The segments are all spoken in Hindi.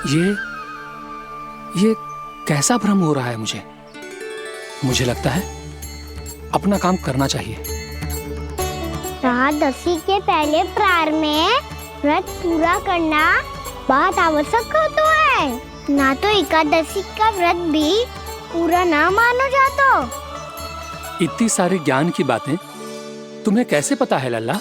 ये कैसा भ्रम हो रहा है मुझे? मुझे लगता है अपना काम करना चाहिए। एकादशी के पहले प्रार में व्रत पूरा करना बहुत आवश्यक होता है, ना तो एकादशी का व्रत भी पूरा ना मानो जातो। इतनी सारी ज्ञान की बातें तुम्हें कैसे पता है लल्ला?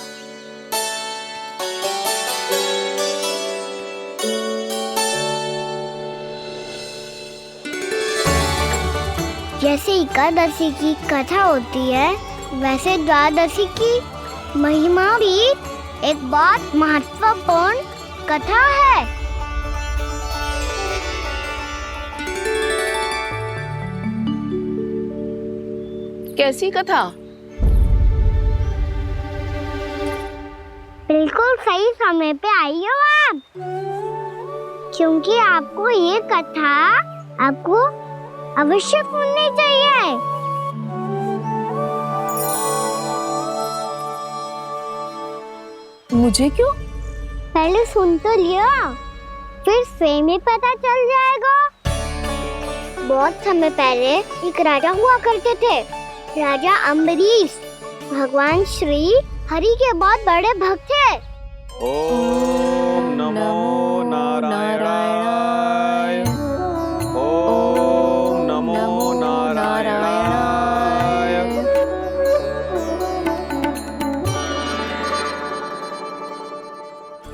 जैसे एकादशी की कथा होती है, वैसे द्वादशी की महिमा भी एक बहुत महत्वपूर्ण कथा है। कैसी कथा? बिल्कुल सही समय पे आई हो आप, क्योंकि आपको ये कथा आपको अवश्य सुननी चाहिए। मुझे क्यों? पहले सुन तो लिया, फिर स्वयं ही पता चल जाएगा। बहुत समय पहले एक राजा हुआ करते थे, राजा अम्बरीश। भगवान श्री हरि के बहुत बड़े भक्त थे। ओम नमो नारायणाय। ओम नमो नारायणाय।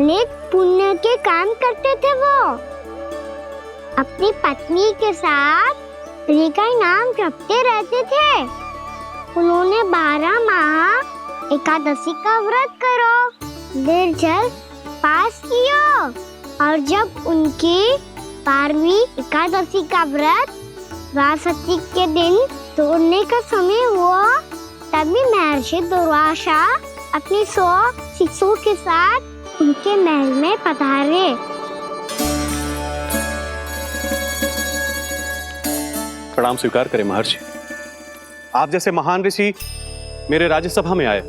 नेक पुण्य के काम करते थे वो। अपनी पत्नी के साथ हरि का नाम जपते रहते थे। उन्होंने 12 माह एकादशी का व्रत करो निर्जल पास किया, और जब उनकी 12वीं एकादशी का व्रत द्वादशी के दिन तोड़ने का समय हुआ, तभी महर्षि दुर्वासा अपनी 100 शिष्यों के साथ उनके महल में पधारे। प्रणाम स्वीकार करें महर्षि। आप जैसे महान ऋषि मेरे राज्यसभा में आए,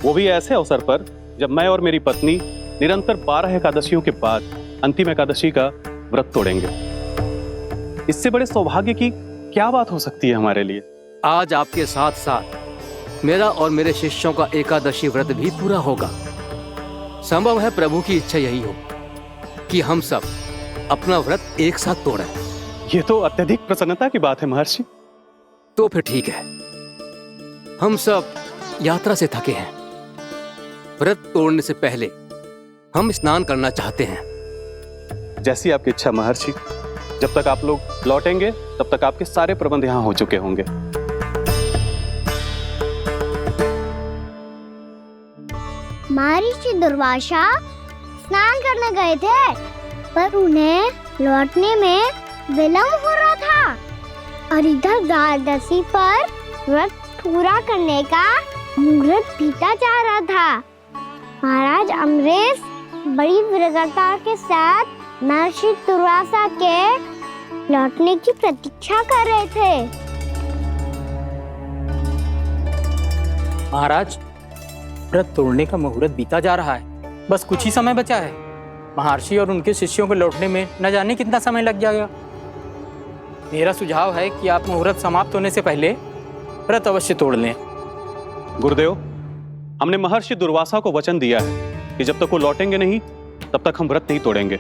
वो भी ऐसे अवसर पर जब मैं और मेरी पत्नी निरंतर 12 एकादशियों के बाद अंतिम एकादशी का व्रत तोड़ेंगे। इससे बड़े सौभाग्य की क्या बात हो सकती है हमारे लिए? आज आपके साथ साथ मेरा और मेरे शिष्यों का एकादशी व्रत भी पूरा होगा। संभव है प्रभु की इच्छा यही हो कि हम सब अपना व्रत एक साथ तोड़ें। ये तो अत्यधिक प्रसन्नता की बात है महर्षि। तो फिर ठीक है, हम सब यात्रा से थके हैं। व्रत तोड़ने से पहले हम स्नान करना चाहते हैं। जैसी आपकी इच्छा महर्षि। जब तक आप लोग लौटेंगे तब तक आपके सारे प्रबंध यहाँ हो चुके होंगे। महर्षि दुर्वासा स्नान करने गए थे, पर उन्हें लौटने में विलंब हो रहा था, और इधर द्वादशी पर व्रत पूरा करने का मुहूर्त बीता जा रहा था। महाराज अम्बरीश बड़ी विरक्ता के साथ महर्षि दुर्वासा के लौटने की प्रतीक्षा कर रहे थे। महाराज, व्रत तोड़ने का मुहूर्त बीता जा रहा है, बस कुछ ही समय बचा है। महर्षि और उनके शिष्यों को लौटने में न जाने कितना समय लग जाएगा। मेरा सुझाव है कि आप मुहूर्त समाप्त होने से पहले व्रत अवश्य तोड़ लें। गुरुदेव, हमने महर्षि दुर्वासा को वचन दिया है कि जब तक वो लौटेंगे नहीं तब तक हम व्रत नहीं तोड़ेंगे।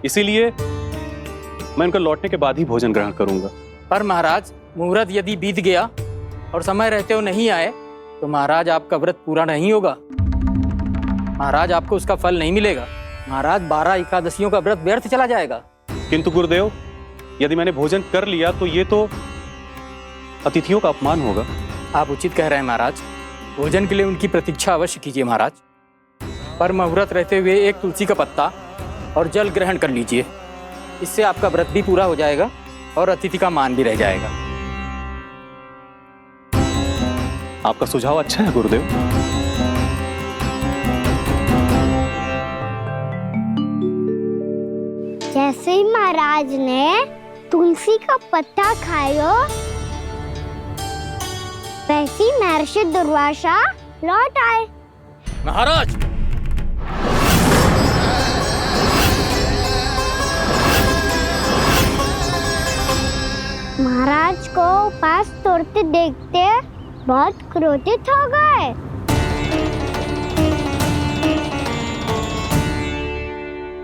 इसीलिए मैं उनके लौटने के बाद ही भोजन ग्रहण करूंगा। पर महाराज, मुहूर्त यदि बीत गया और समय रहते हुए नहीं आए तो महाराज आपका व्रत पूरा नहीं होगा। महाराज, आपको उसका फल नहीं मिलेगा। महाराज, 12 एकादशियों का व्रत व्यर्थ चला जाएगा। किंतु गुरुदेव, यदि मैंने भोजन कर लिया तो ये तो अतिथियों का अपमान होगा। आप उचित कह रहे हैं महाराज। भोजन के लिए उनकी प्रतीक्षा अवश्य कीजिए महाराज। पर मुहूर्त रहते हुए एक तुलसी का पत्ता और जल ग्रहण कर लीजिए। इससे आपका व्रत भी पूरा हो जाएगा और अतिथि का मान भी रह जाएगा। आपका सुझाव अच्छा है गुरुदेव। जैसे ही महाराज ने तुलसी का पत्ता खाया, वैसे ही महर्षि दुर्वासा लौट आए। महाराज, महाराज को उपास तोड़ते देखते बहुत क्रोधित हो गए।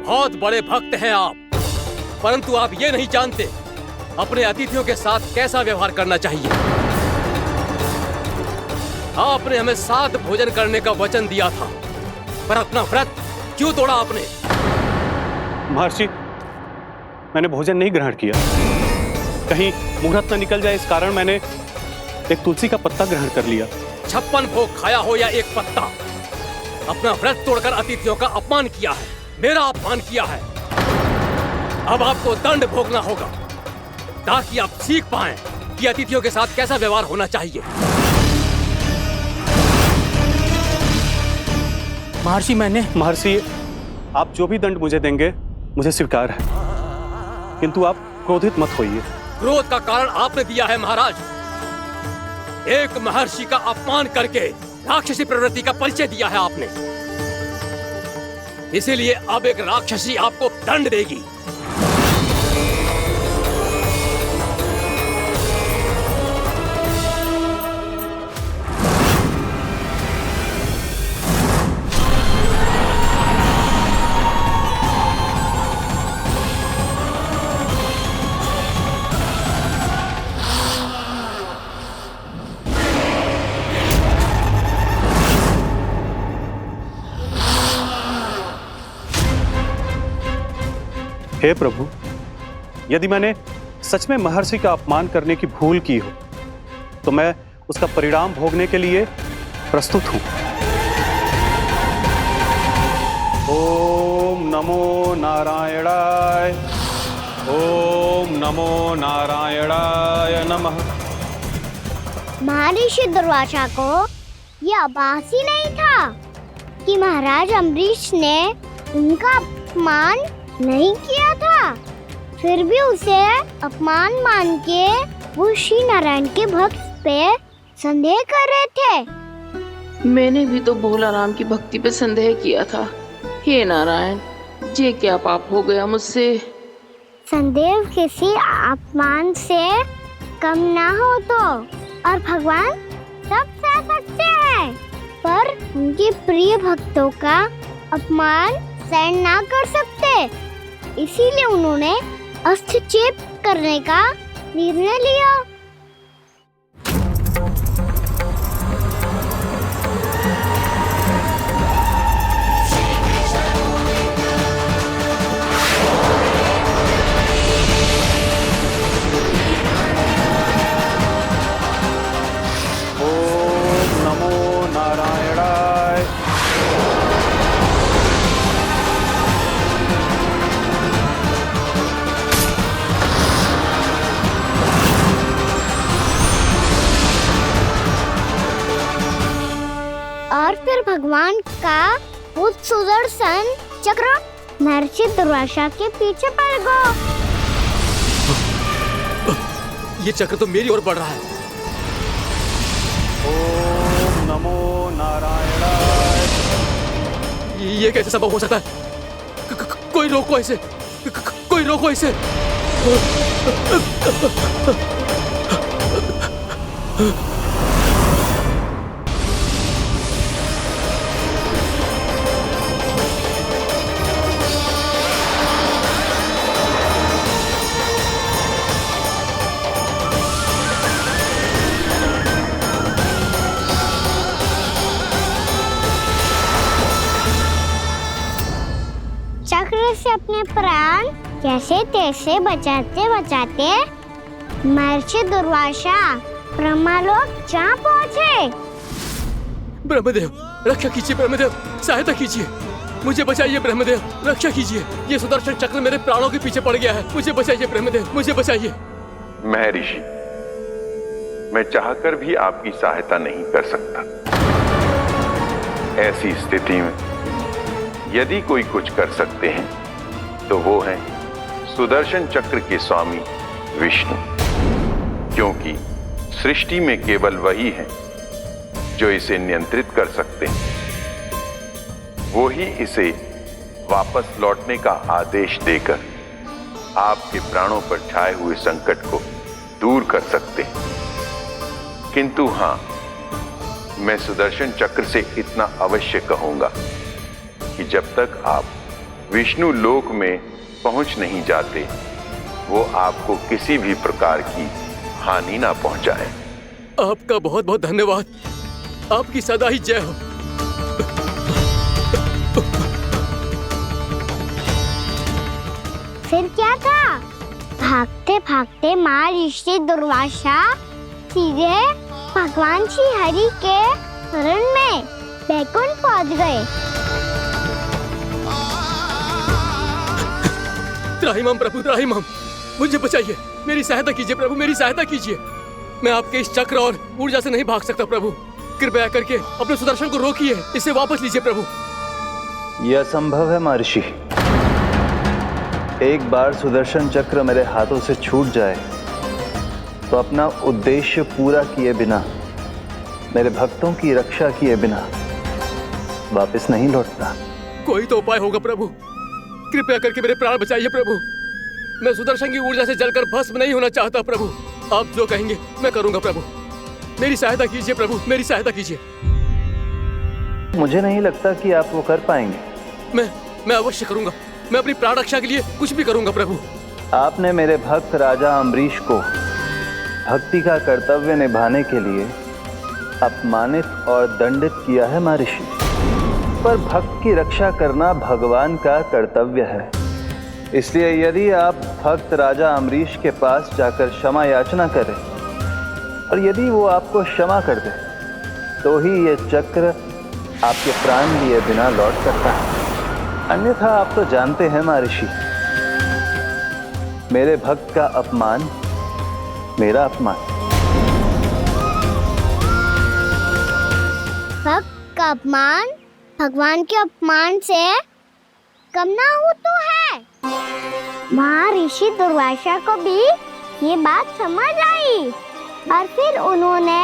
बहुत बड़े भक्त हैं आप, परंतु आप ये नहीं जानते अपने अतिथियों के साथ कैसा व्यवहार करना चाहिए। आपने हमें साथ भोजन करने का वचन दिया था, पर अपना व्रत क्यों तोड़ा आपने? महर्षि, मैंने भोजन नहीं ग्रहण किया। कहीं मुहूर्त न निकल जाए इस कारण मैंने एक तुलसी का पत्ता ग्रहण कर लिया। 56 भोग खाया हो या एक पत्ता, अपना व्रत तोड़कर अतिथियों का अपमान किया है, मेरा अपमान किया है। अब आपको दंड भोगना होगा ताकि आप सीख पाएं कि अतिथियों के साथ कैसा व्यवहार होना चाहिए। महर्षि, आप जो भी दंड मुझे देंगे मुझे स्वीकार है, किंतु आप क्रोधित मत होइए। क्रोध का कारण आपने दिया है महाराज। एक महर्षि का अपमान करके राक्षसी प्रवृत्ति का परिचय दिया है आपने, इसीलिए अब एक राक्षसी आपको दंड देगी। हे प्रभु, यदि मैंने सच में महर्षि का अपमान करने की भूल की हो तो मैं उसका परिणाम भोगने के लिए प्रस्तुत हूं। ओम नमो नारायणाय, ओम नमो नारायणाय नमः। महर्षि दुर्वासा को यह आभास ही नहीं था कि महाराज अम्बरीश ने उनका अपमान नहीं किया था, फिर भी उसे अपमान मान के वो श्री नारायण के भक्त पे संदेह कर रहे थे। मैंने भी तो भोला राम की भक्ति पे संदेह किया था। हे नारायण, ये क्या पाप हो गया मुझसे? संदेह किसी अपमान से कम ना हो तो, और भगवान सब सह सकते हैं, पर उनके प्रिय भक्तों का अपमान सहन ना कर सकते, इसीलिए उन्होंने हस्तक्षेप करने का निर्णय लिया। ओम नमो नारायणाय। और फिर भगवान का वो सुदर्शन चक्र महर्षि दुर्वासा के पीछे पड़ गया। ये चक्र तो मेरी ओर बढ़ रहा है। ओम नमो नारायणाय। ये कैसे संभव हो सकता है? कोई रोको इसे, कोई रोको इसे। चक्र से अपने प्राण कैसे तैसे बचाते बचाते महर्षि दुर्वासा ब्रह्मलोक जा पहुँचे। ब्रह्मदेव, रक्षा कीजिए। ब्रह्मदेव, सहायता कीजिए, मुझे बचाइए। ब्रह्मदेव, रक्षा कीजिए। ये सुदर्शन चक्र मेरे प्राणों के पीछे पड़ गया है, मुझे बचाइए। ब्रह्मदेव, मुझे बचाइए। महर्षि, मैं चाहकर भी आपकी सहायता नहीं कर सकता। ऐसी स्थिति में यदि कोई कुछ कर सकते हैं तो वो है सुदर्शन चक्र के स्वामी विष्णु, क्योंकि सृष्टि में केवल वही है जो इसे नियंत्रित कर सकते हैं। वो ही इसे वापस लौटने का आदेश देकर आपके प्राणों पर छाए हुए संकट को दूर कर सकते, किंतु हां, मैं सुदर्शन चक्र से इतना अवश्य कहूंगा कि जब तक आप विष्णु लोक में पहुंच नहीं जाते, वो आपको किसी भी प्रकार की हानि ना पहुंचाए। आपका बहुत बहुत धन्यवाद। आपकी सदा ही जय हो। फिर क्या था? भागते भागते महर्षि दुर्वासा सीधे भगवान श्री हरि के शरण में बैकुंठ पहुंच गए। त्राहिमाम प्रभु, त्राहिमाम, मुझे बचाइए, मेरी सहायता कीजिए प्रभु, मेरी सहायता कीजिए। मैं आपके इस चक्र और ऊर्जा से नहीं भाग सकता प्रभु। कृपया करके अपने सुदर्शन को रोकिए, इसे वापस लीजिए प्रभु। यह असंभव है महर्षि। एक बार सुदर्शन चक्र मेरे हाथों से छूट जाए तो अपना उद्देश्य पूरा किए बिना, मेरे भक्तों की रक्षा किए बिना वापस नहीं लौटता। कोई तो उपाय होगा प्रभु, कृपया करके मेरे प्राण बचाइए प्रभु। मैं सुदर्शन की ऊर्जा से जलकर भस्म नहीं होना चाहता प्रभु। आप जो कहेंगे मैं करूंगा प्रभु। मेरी सहायता कीजिए प्रभु, मेरी सहायता कीजिए। मुझे नहीं लगता कि आप वो कर पाएंगे। मैं अवश्य करूंगा। मैं अपनी प्राण रक्षा के लिए कुछ भी करूंगा प्रभु। आपने मेरे भक्त राजा अम्बरीश को भक्ति का कर्तव्य निभाने के लिए अपमानित और दंडित किया है महर्षि, पर भक्त की रक्षा करना भगवान का कर्तव्य है। इसलिए यदि आप भक्त राजा अम्बरीश के पास जाकर क्षमा याचना करें और यदि वो आपको क्षमा कर दे, तो ही ये चक्र आपके प्राण लिए बिना लौट सकता है। अन्यथा आप तो जानते हैं महर्षि, मेरे भक्त का अपमान मेरा अपमान। भक्त का अपमान भगवान के अपमान से कम ना हो तो है। महर्षि दुर्वासा को भी ये बात समझ आई और फिर उन्होंने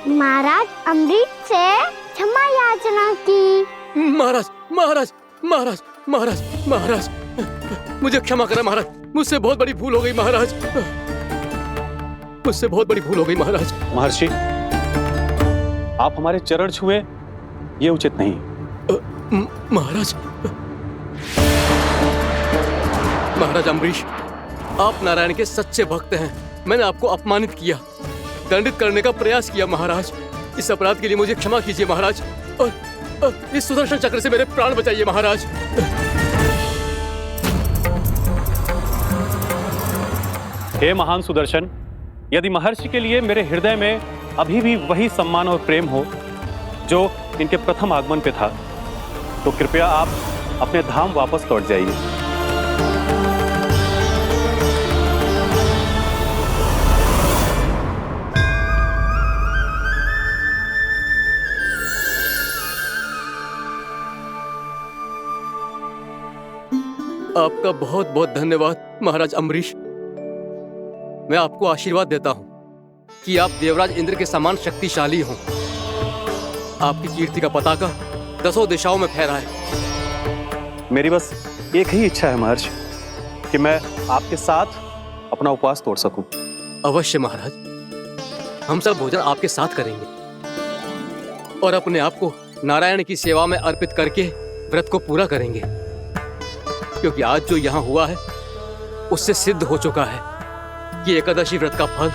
महाराज अम्बरीश से क्षमा याचना की। महाराज महाराज महाराज महाराज महाराज, मुझे क्षमा करें महाराज, मुझसे बहुत बड़ी भूल हो गई महाराज, मुझसे बहुत बड़ी भूल हो गई महाराज। महर्षि, आप हमारे चरण छुए ये उचित नहीं। महाराज, महाराज अम्बरीश, आप नारायण के सच्चे भक्त हैं। मैंने आपको अपमानित किया, दंडित करने का प्रयास किया महाराज। इस अपराध के लिए मुझे क्षमा कीजिए महाराज, और इस सुदर्शन चक्र से मेरे प्राण बचाइए महाराज। हे महान सुदर्शन, यदि महर्षि के लिए मेरे हृदय में अभी भी वही सम्मान और प्रेम हो जो इनके प्रथम आगमन पे था, तो कृपया आप अपने धाम वापस लौट जाइए। आपका बहुत बहुत धन्यवाद महाराज अम्बरीश। मैं आपको आशीर्वाद देता हूं कि आप देवराज इंद्र के समान शक्तिशाली हों। आपकी कीर्ति का पताका 10 दिशाओं में फहराए। मेरी बस एक ही इच्छा है महर्षि, कि मैं आपके साथ अपना उपवास तोड़ सकूं। अवश्य महाराज, हम सब भोजन आपके साथ करेंगे और अपने आप को नारायण की सेवा में अर्पित करके व्रत को पूरा करेंगे, क्योंकि आज जो यहाँ हुआ है उससे सिद्ध हो चुका है कि एकादशी व्रत का फल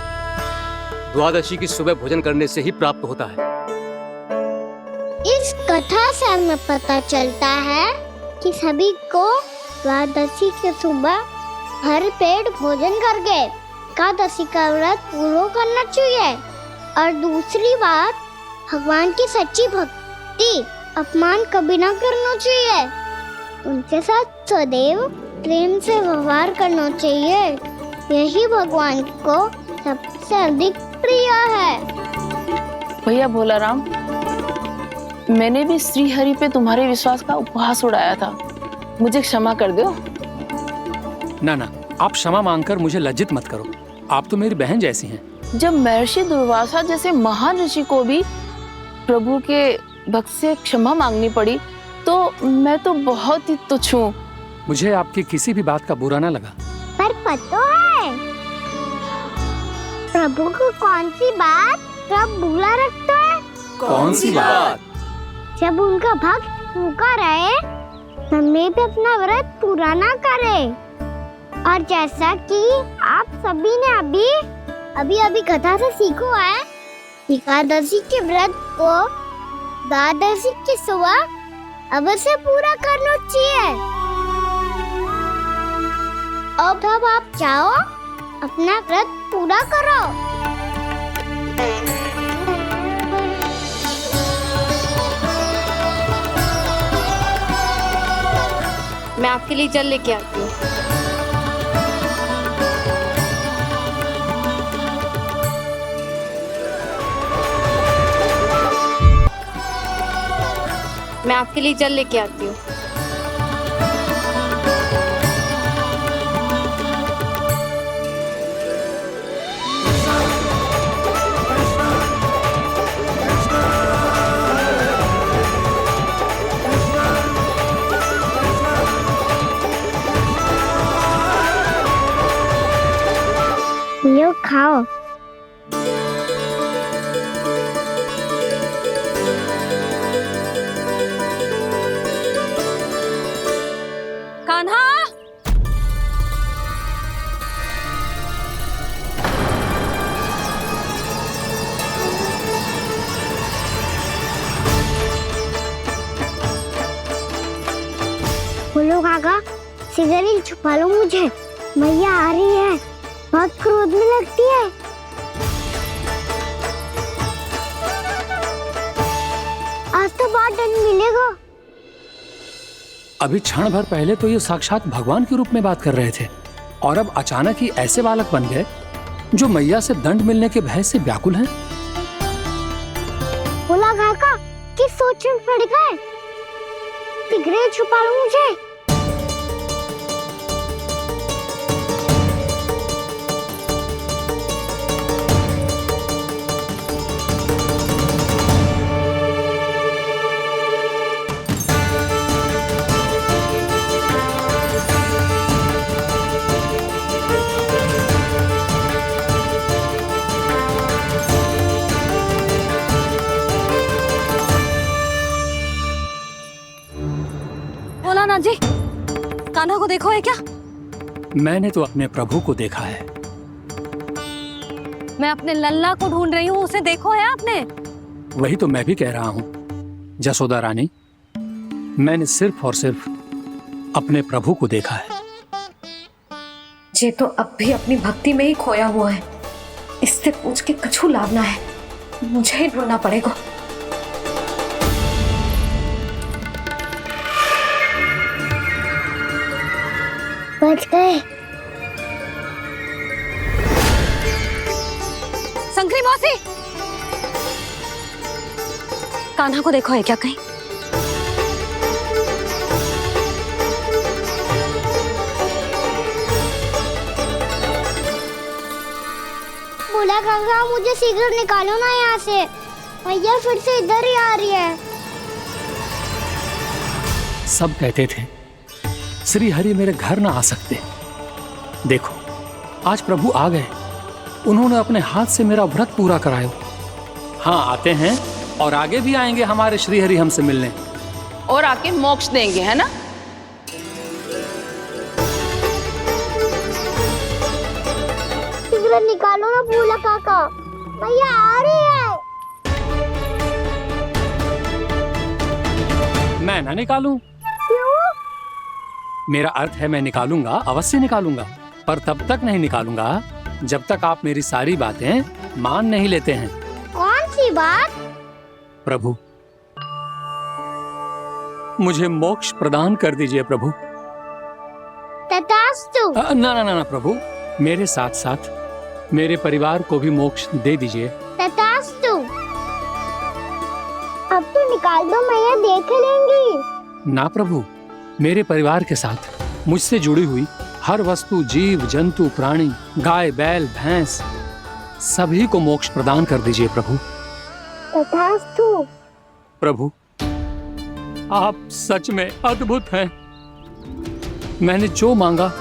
द्वादशी की सुबह भोजन करने से ही प्राप्त होता है। इस कथा से हमें पता चलता है कि सभी को द्वादशी के सुबह भर पेट भोजन करके एकादशी का व्रत पूरा करना चाहिए। और दूसरी बात, भगवान की सच्ची भक्ति अपमान कभी ना करना चाहिए। उनके साथ सदैव प्रेम से व्यवहार करना चाहिए। यही भगवान को सबसे अधिक प्रिय है। भैया भोलाराम, मैंने भी श्री हरि पे तुम्हारे विश्वास का उपहास उड़ाया था, मुझे क्षमा कर दो। ना ना, आप क्षमा मांगकर मुझे लज्जित मत करो, आप तो मेरी बहन जैसी हैं। जब महर्षि दुर्वासा जैसे महान ऋषि को भी प्रभु के भक्त से क्षमा मांगनी पड़ी, तो मैं तो बहुत ही तुच्छ हूँ। मुझे आपकी किसी भी बात का बुरा ना लगा। पर पता है, प्रभु को कौन सी बात कब बुला रखता है? कौन सी बात? जब उनका भक्त भूखा रहे, समय पे अपना व्रत पूरा ना करे। और जैसा कि आप सभी ने अभी कथा से सीखो है, एकादशी के व्रत को द्वादशी की सुबह अवश्य पूरा करना चाहिए। अब आप जाओ, अपना व्रत पूरा करो। मैं आपके लिए जल लेके आती हूँ। मैं आपके लिए जल लेके आती हूँ। यो खाओ। कान्हा, बोलो काका, सिगरेट छुपा लो मुझे, मैया आ रही है, बहुत क्रोध में लगती है। आज तो बहुत दंड मिलेगा। अभी क्षण भर पहले तो ये साक्षात भगवान के रूप में बात कर रहे थे और अब अचानक ही ऐसे बालक बन गए जो मैया से दंड मिलने के भय से व्याकुल हैं। बोला काका, किस सोच में पड़ गए? सिगरेट छुपा लो मुझे। भोलानाथ जी, कान्हा को देखो है क्या? मैंने तो अपने प्रभु को देखा है। मैं अपने लल्ला को ढूंढ रही हूँ, उसे देखो है आपने? वही तो मैं भी कह रहा हूँ जसोदा रानी, मैंने सिर्फ और सिर्फ अपने प्रभु को देखा है। ये तो अब भी अपनी भक्ति में ही खोया हुआ है। इससे पूछ के कछु लाभ ना है, मुझे ही ढूंढना पड़ेगा। बच गए। शंकरी मौसी, कान्हा को देखो है क्या कहीं? बोला काका, मुझे सिगरेट निकालो ना यहाँ से, भैया फिर से इधर ही आ रही है। सब कहते थे श्री हरि मेरे घर ना आ सकते। देखो आज प्रभु आ गए, उन्होंने अपने हाथ से मेरा व्रत पूरा कराया। हाँ, आते हैं और आगे भी आएंगे हमारे श्री हरि हमसे मिलने और आके मोक्ष देंगे, है ना? सिगरेट निकालो ना बोला काका, भैया आ रही है। मैं ना निकालूं? क्यों? मेरा अर्थ है मैं निकालूंगा, अवश्य निकालूंगा, पर तब तक नहीं निकालूंगा जब तक आप मेरी सारी बातें मान नहीं लेते हैं। कौन सी बात? प्रभु, मुझे मोक्ष प्रदान कर दीजिए प्रभु। तथास्तु। ना ना ना प्रभु, मेरे साथ साथ मेरे परिवार को भी मोक्ष दे दीजिए। तथास्तु। अब तो निकाल दो, मैया देख लेंगी। ना प्रभु, मेरे परिवार के साथ मुझसे जुड़ी हुई हर वस्तु, जीव जंतु, प्राणी, गाय बैल भैंस, सभी को मोक्ष प्रदान कर दीजिए प्रभु। तथास्तु। प्रभु, आप सच में अद्भुत हैं। मैंने जो मांगा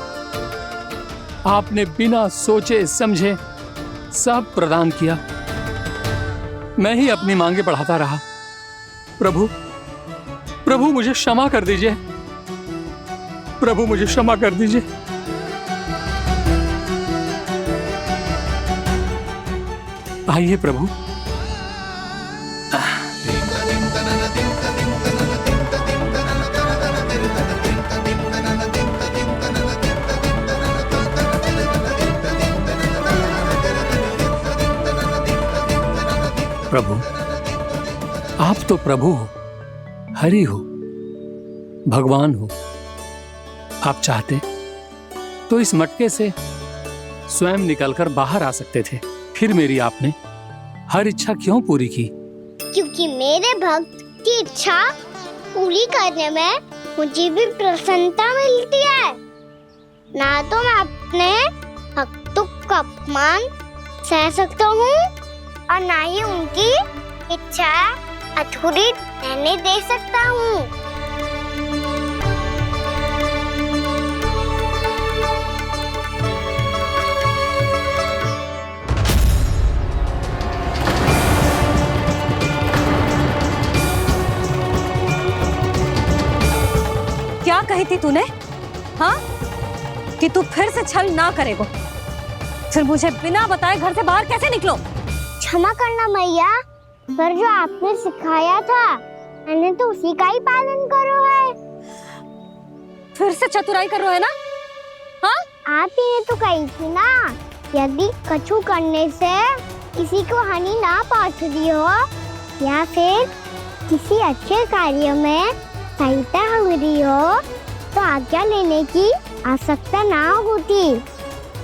आपने बिना सोचे समझे सब प्रदान किया। मैं ही अपनी मांगे बढ़ाता रहा। प्रभु, प्रभु मुझे क्षमा कर दीजिए। प्रभु मुझे क्षमा कर दीजिए। आइए प्रभु। प्रभु, आप तो प्रभु हो, हरि हो, भगवान हो। आप चाहते तो इस मटके से स्वयं निकलकर बाहर आ सकते थे, फिर मेरी आपने हर इच्छा क्यों पूरी की? क्योंकि मेरे भक्त की इच्छा पूरी करने में मुझे भी प्रसन्नता मिलती है। ना तो मैं अपने भक्तों का अपमान सह सकता हूँ और ना ही उनकी इच्छा अधूरी रहने दे सकता हूँ। क्या कही थी तूने? हाँ, कि तू फिर से छल ना करेगा। फिर मुझे बिना बताए घर से बाहर कैसे निकलो? क्षमा करना मैया, पर जो आपने सिखाया था मैंने तो उसी का ही पालन करो है। फिर से चतुराई कर रहे हो है ना? हाँ, आप ही ने तो कही थी ना, यदि कछु करने से किसी को हानि ना पहुंचती हो या फिर किसी अच्छे कार्य में सहायता मिली हो तो आज्ञा लेने की आवश्यकता ना होती।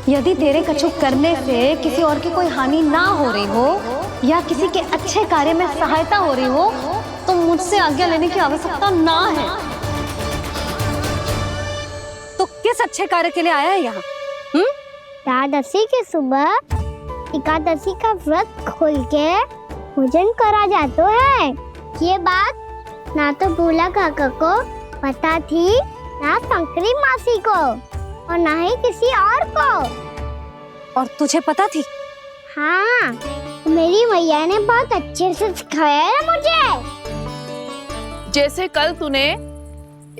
यदि तेरे कछु करने से किसी और की कोई हानि ना हो रही हो या किसी के अच्छे कार्य में सहायता हो रही हो तो मुझसे आज्ञा लेने की आवश्यकता ना है। तो किस अच्छे कार्य के लिए आया है यहाँ? एकादशी की सुबह एकादशी का व्रत खोल के भोजन करा जाता है। ये बात ना तो भोला काका को पता थी, ना शंकरी मासी को और ना ही किसी और को। और तुझे पता थी? हाँ, मेरी मैया ने बहुत अच्छे से सिखाया है मुझे। जैसे कल तूने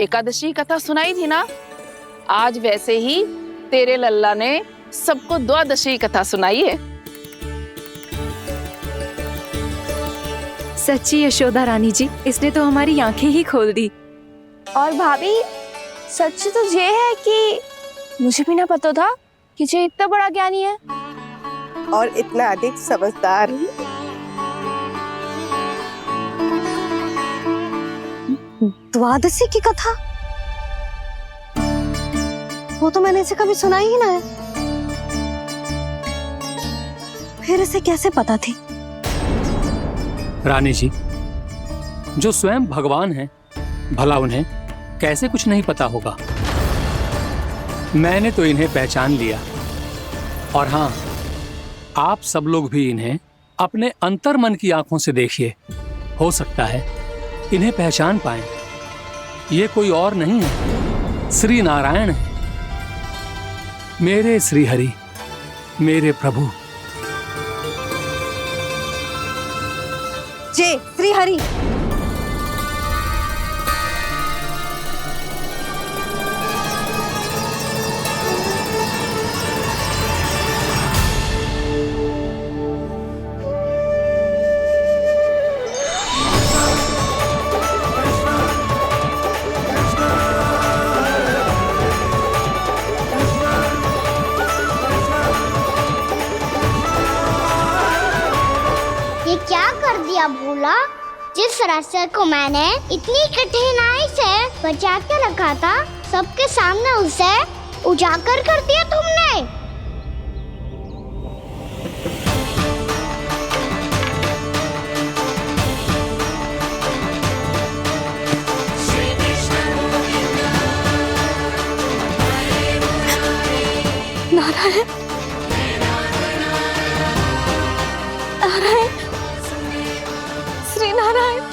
एकादशी कथा सुनाई थी ना, आज वैसे ही तेरे लल्ला ने सबको द्वादशी कथा सुनाई है। सच्ची यशोदा रानी जी, इसने तो हमारी आंखें ही खोल दी। और भाभी, सच तो ये है कि मुझे भी ना पता था कि ये इतना बड़ा ज्ञानी है और इतना अधिक समझदार। द्वादशी की कथा? वो तो मैंने इसे कभी सुना ही ना है। फिर इसे कैसे पता थी? रानी जी, जो स्वयं भगवान हैं, भला उन्हें कैसे कुछ नहीं पता होगा? मैंने तो इन्हें पहचान लिया। और हाँ, आप सब लोग भी इन्हें अपने अंतर्मन की आंखों से देखिए, हो सकता है इन्हें पहचान पाएं। ये कोई और नहीं है, श्री नारायण है, मेरे श्री हरि, मेरे प्रभु। जय श्री हरि। ये क्या कर दिया भोला? जिस रास्ते को मैंने इतनी कठिनाई से बचा के रखा था, सबके सामने उसे उजागर कर दिया तुमने। नारायण, नारायण, श्री नारायण।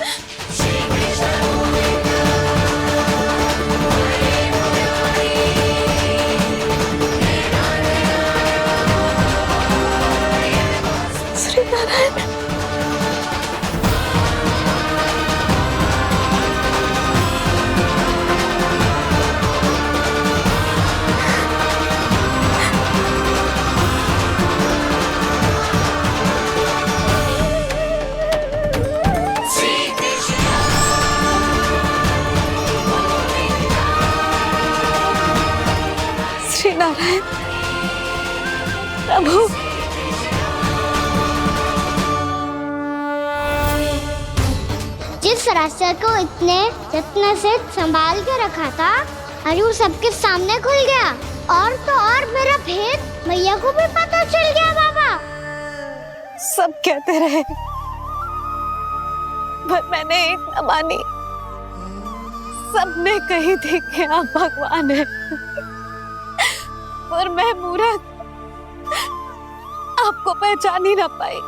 रहा है प्रभु। जिस रास्ते को इतने यत्न से संभाल के रखा था, आज वो सबके सामने खुल गया। और तो और मेरा भेद मैया को भी पता चल गया बाबा। सब कहते रहे पर मैंने एक न मानी। सबने कही थी कि आप भगवान हैं, पर मैं मूर्ख आपको पहचान ही ना पाई।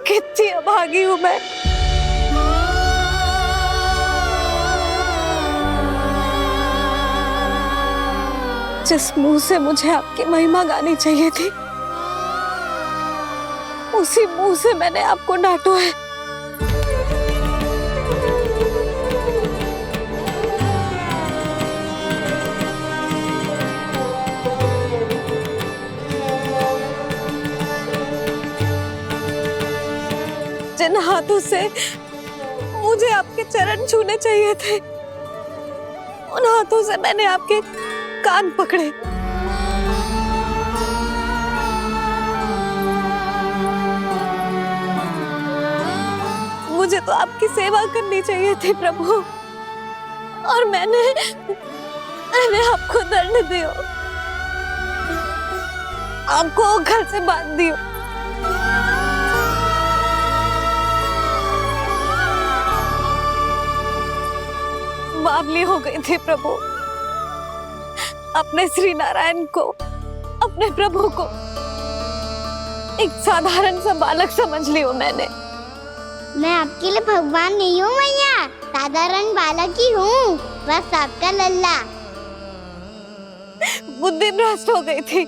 कितनी अभागी हूं मैं। जिस मुंह से मुझे आपकी महिमा गानी चाहिए थी, उसी मुंह से मैंने आपको डांटा है। जिन हाथों से मुझे आपके चरण छूने चाहिए थे, उन हाथों से मैंने आपके कान पकड़े। मुझे तो आपकी सेवा करनी चाहिए थी प्रभु, और मैंने आपको दंड दियो, आपको घर से बांध दियो। बावली हो गई थी प्रभु। अपने श्री नारायण को, अपने प्रभु को एक साधारण सा बालक समझ लियो मैंने। मैं आपके लिए भगवान नहीं हूँ मैया, साधारण बालक ही हूँ, बस आपका लल्ला। बुद्धि भ्रष्ट हो गई थी,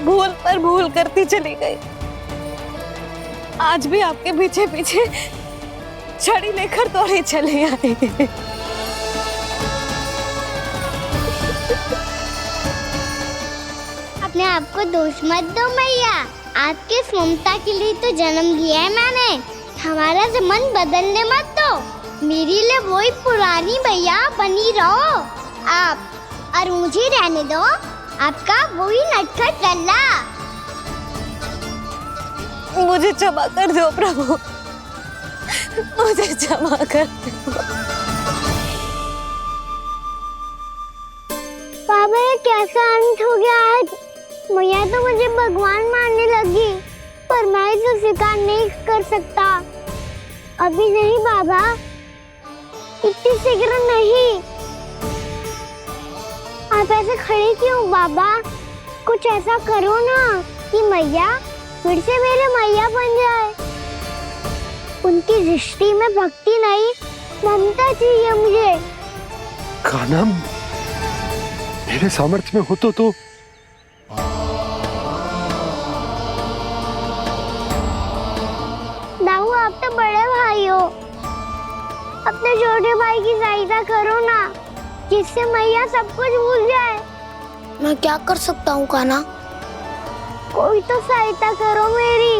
भूल पर भूल करती चली गई। आज भी आपके पीछे पीछे छड़ी लेकर दौड़े चले आए। अपने आप को दोष मत दो मैया, आपके इस ममता के लिए तो जन्म लिया है मैंने। हमारा मन बदलने मत दो, मेरे लिए वही पुरानी मैया बनी रहो आप, और मुझे रहने दो आपका वही नटखट लल्ला। मुझे क्षमा कर दो प्रभु, मुझे क्षमा कर दो। बाबा ये कैसा अंत हो गया आज? मैया तो मुझे भगवान मानने लगी, पर मैं इसे स्वीकार नहीं कर सकता। अभी नहीं बाबा, इतनी शीघ्र नहीं। आप ऐसे खड़े क्यों बाबा? कुछ ऐसा करो ना कि मैया फिर से मेरे मैया बन जाए। उनकी दृष्टि में भक्ति नहीं, ममता चाहिए मुझे। कान्हा, मेरे सामर्थ्य में हो तो दाऊ, आप तो बड़े भाई हो, अपने छोटे भाई की सहायता करो ना, जिससे मैया सब कुछ भूल जाए। मैं क्या कर सकता हूँ कान्हा? कोई तो सहायता करो मेरी।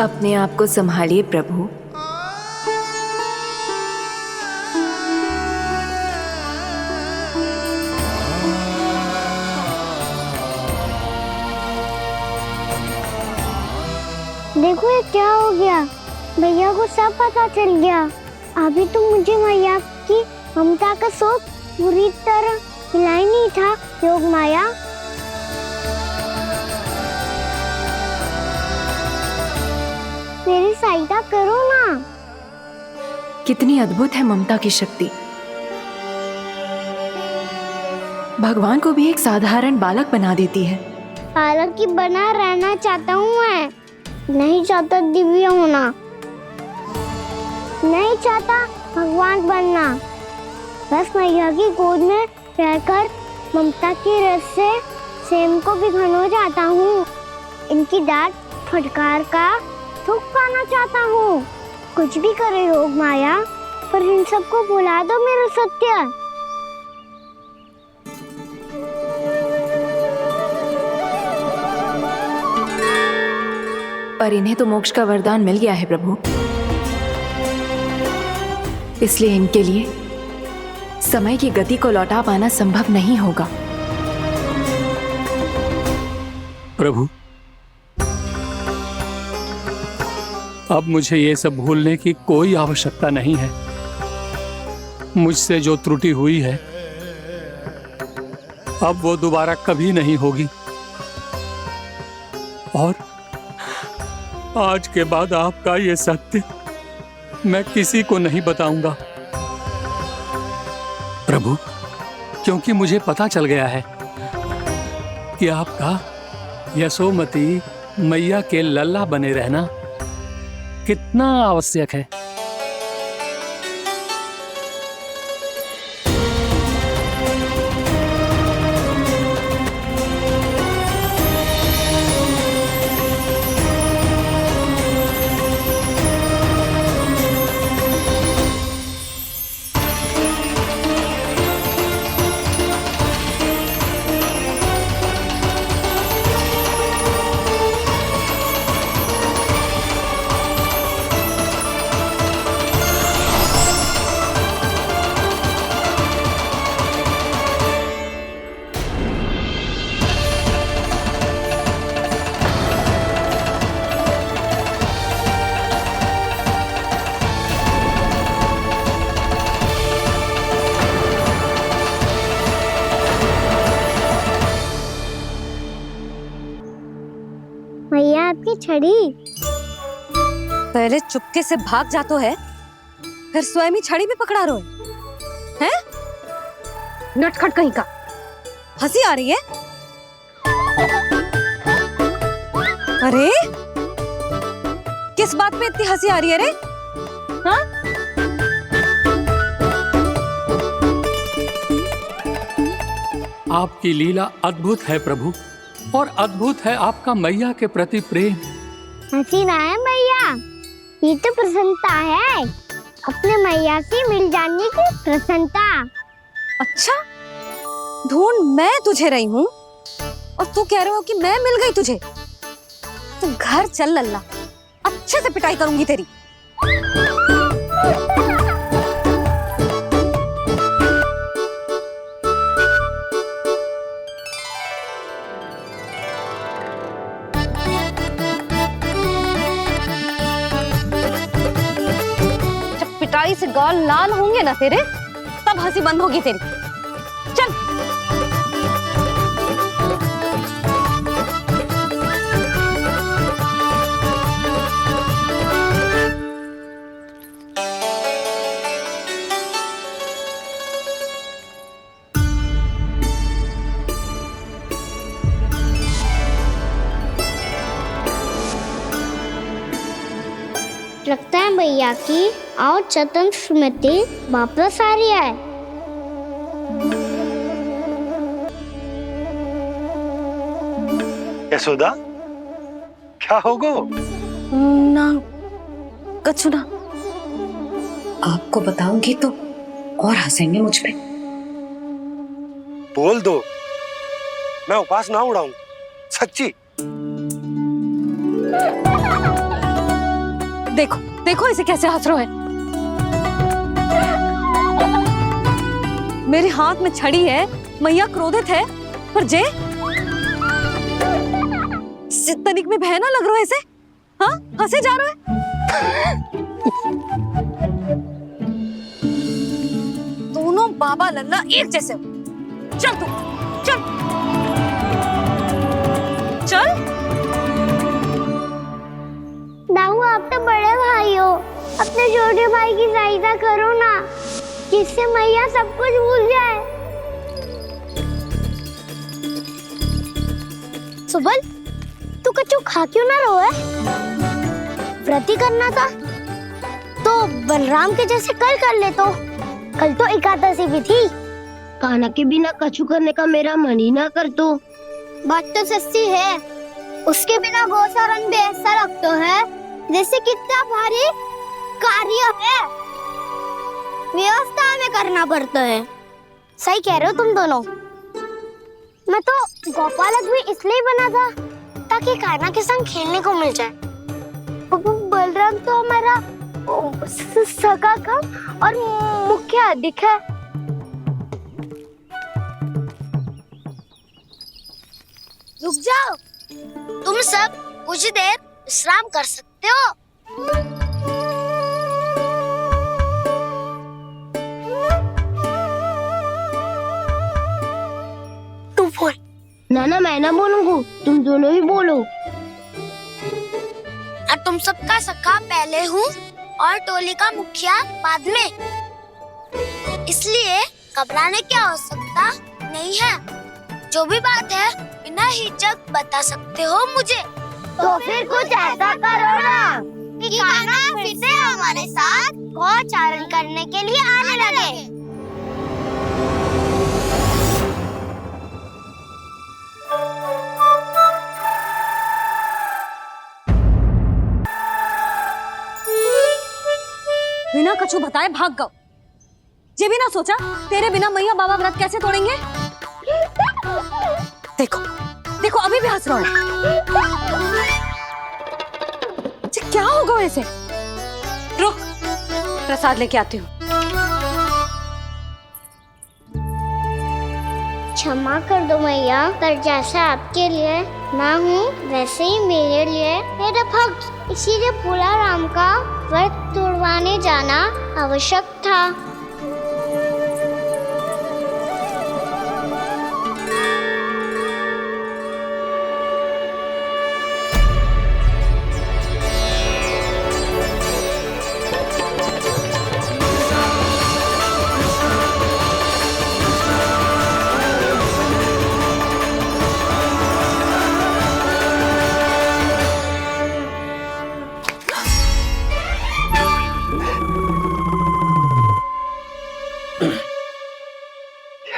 अपने आप को संभालिए प्रभु। देखो ये क्या हो गया, भैया को सब पता चल गया। अभी तो मुझे मैया की ममता का शौक पूरी तरह मिला ही नहीं था। योग माया, मेरी सहायता करो ना। कितनी अद्भुत है ममता की शक्ति। भगवान को भी एक साधारण बालक बना देती है। बालक की बना रहना चाहता हूँ मैं, नहीं चाहता दिव्य होना, नहीं चाहता भगवान बनना। बस मैया की गोद में रहकर ममता की रस से सेम को भिगोना चाहता हूँ। इनकी डांट फटकार का सुख पाना चाहता हूँ। कुछ भी करे योग माया, पर इन सबको भुला दो मेरा सत्य। पर इन्हें तो मोक्ष का वरदान मिल गया है प्रभु, इसलिए इनके लिए समय की गति को लौटा पाना संभव नहीं होगा। प्रभु, अब मुझे ये सब भूलने की कोई आवश्यकता नहीं है। मुझसे जो त्रुटि हुई है अब वो दोबारा कभी नहीं होगी, और आज के बाद आपका ये सत्य मैं किसी को नहीं बताऊंगा प्रभु, क्योंकि मुझे पता चल गया है कि आपका यशोमती मैया के लल्ला बने रहना कितना आवश्यक है। मैया आपकी छड़ी। पहले चुपके से भाग जातो है, फिर स्वयं ही छड़ी भी पकड़ा रहे हैं? नटखट कहीं का। हंसी आ रही है? अरे किस बात पे इतनी हंसी आ रही है रे? हाँ? आपकी लीला अद्भुत है प्रभु, और अद्भुत है आपका मैया के प्रति प्रेम। हंसी ना है मैया, ये तो प्रसन्नता है, अपने मैया से मिल जाने की प्रसन्नता। अच्छा, ढूंढ मैं तुझे रही हूँ और तू कह रहे हो कि मैं मिल गई तुझे। तू घर चल लल्ला, अच्छे से पिटाई करूंगी तेरी। पिटाई से गाल लाल होंगे ना तेरे, तब हंसी बंद होगी तेरी। चल। लगता है भैया की और चतन स्मृति वापस आ रही है। यशोदा, क्या होगो? ना कछु ना। आपको बताऊंगी तो और हंसेंगे मुझ पे। बोल दो, मैं उपास ना उड़ाऊं, सच्ची। देखो देखो इसे कैसे हंस रहे हैं। मेरे हाथ में छड़ी है, मैया क्रोधित है, पर जे तनिक में भय ना लग रहा है इसे? हाँ, हंसे जा रहा है। दोनों बाबा लल्ला एक जैसे हो। चल तू, चल चल। दाऊ, आप तो बड़े भाई हो, अपने छोटे भाई की सहायता करो ना, जिससे मैया सब कुछ भूल जाए। सुबल, तू कच्चू खा क्यों ना रहो है? व्रती करना था तो बलराम के जैसे कल कर ले तो। कल तो एकादशी भी थी। खाना के बिना कछु करने का मेरा मन ही ना कर तो। बात तो सच्ची है, उसके बिना गोसारन भी ऐसा लगता है जैसे कितना भारी कार्य है, व्यवस्था में करना पड़ता है। सही कह रहे हो तुम दोनों। मैं तो गोपालक भी इसलिए बना था ताकि कान्हा के संग खेलने को मिल जाए। बलराम तो हमारा सगा कम और मुख्य अधिक है। रुक जाओ, तुम सब कुछ देर विश्राम कर सकते हो। तू बोल। ना मैं ना बोलूंगा, तुम दोनों ही बोलो। और तुम सबका सखा पहले हूँ और टोली का मुखिया बाद में, इसलिए घबराने की आवश्यकता नहीं है। जो भी बात है बिना हिचक बता सकते हो मुझे। तो फिर कुछ ऐसा करो ना कि कान्हा फिर से हमारे साथ गौचारण करने के लिए आने लगे। बिना कछु बताए भाग गओ। ये भी ना सोचा तेरे बिना मैया बाबा व्रत कैसे तोड़ेंगे। देखो देखो अभी भी हंस रहा है। क्या होगा वैसे? रुक, प्रसाद लेके आती हूँ। क्षमा कर दो मैया, पर जैसा आपके लिए मैं हूँ वैसे ही मेरे लिए मेरा भक्त, इसीलिए भोला राम का व्रत तोड़वाने जाना आवश्यक था।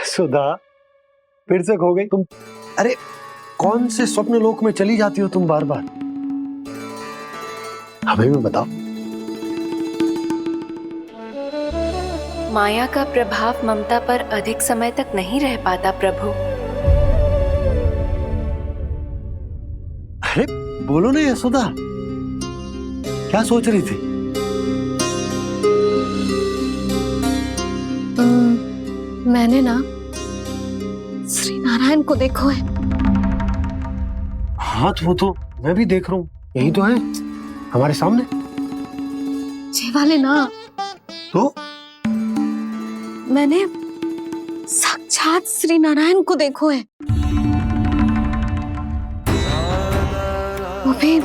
सुधा, फिर से खो गई तुम। अरे कौन से स्वप्न लोक में चली जाती हो तुम बार बार? हमें भी बताओ। माया का प्रभाव ममता पर अधिक समय तक नहीं रह पाता प्रभु। अरे बोलो ना यशोदा, क्या सोच रही थी? मैंने ना श्री नारायण को देखो है। हाँ वो तो मैं भी देख रहा हूँ, यही तो है हमारे सामने। ये वाले ना, तो मैंने साक्षात श्री नारायण को देखो है, वो भी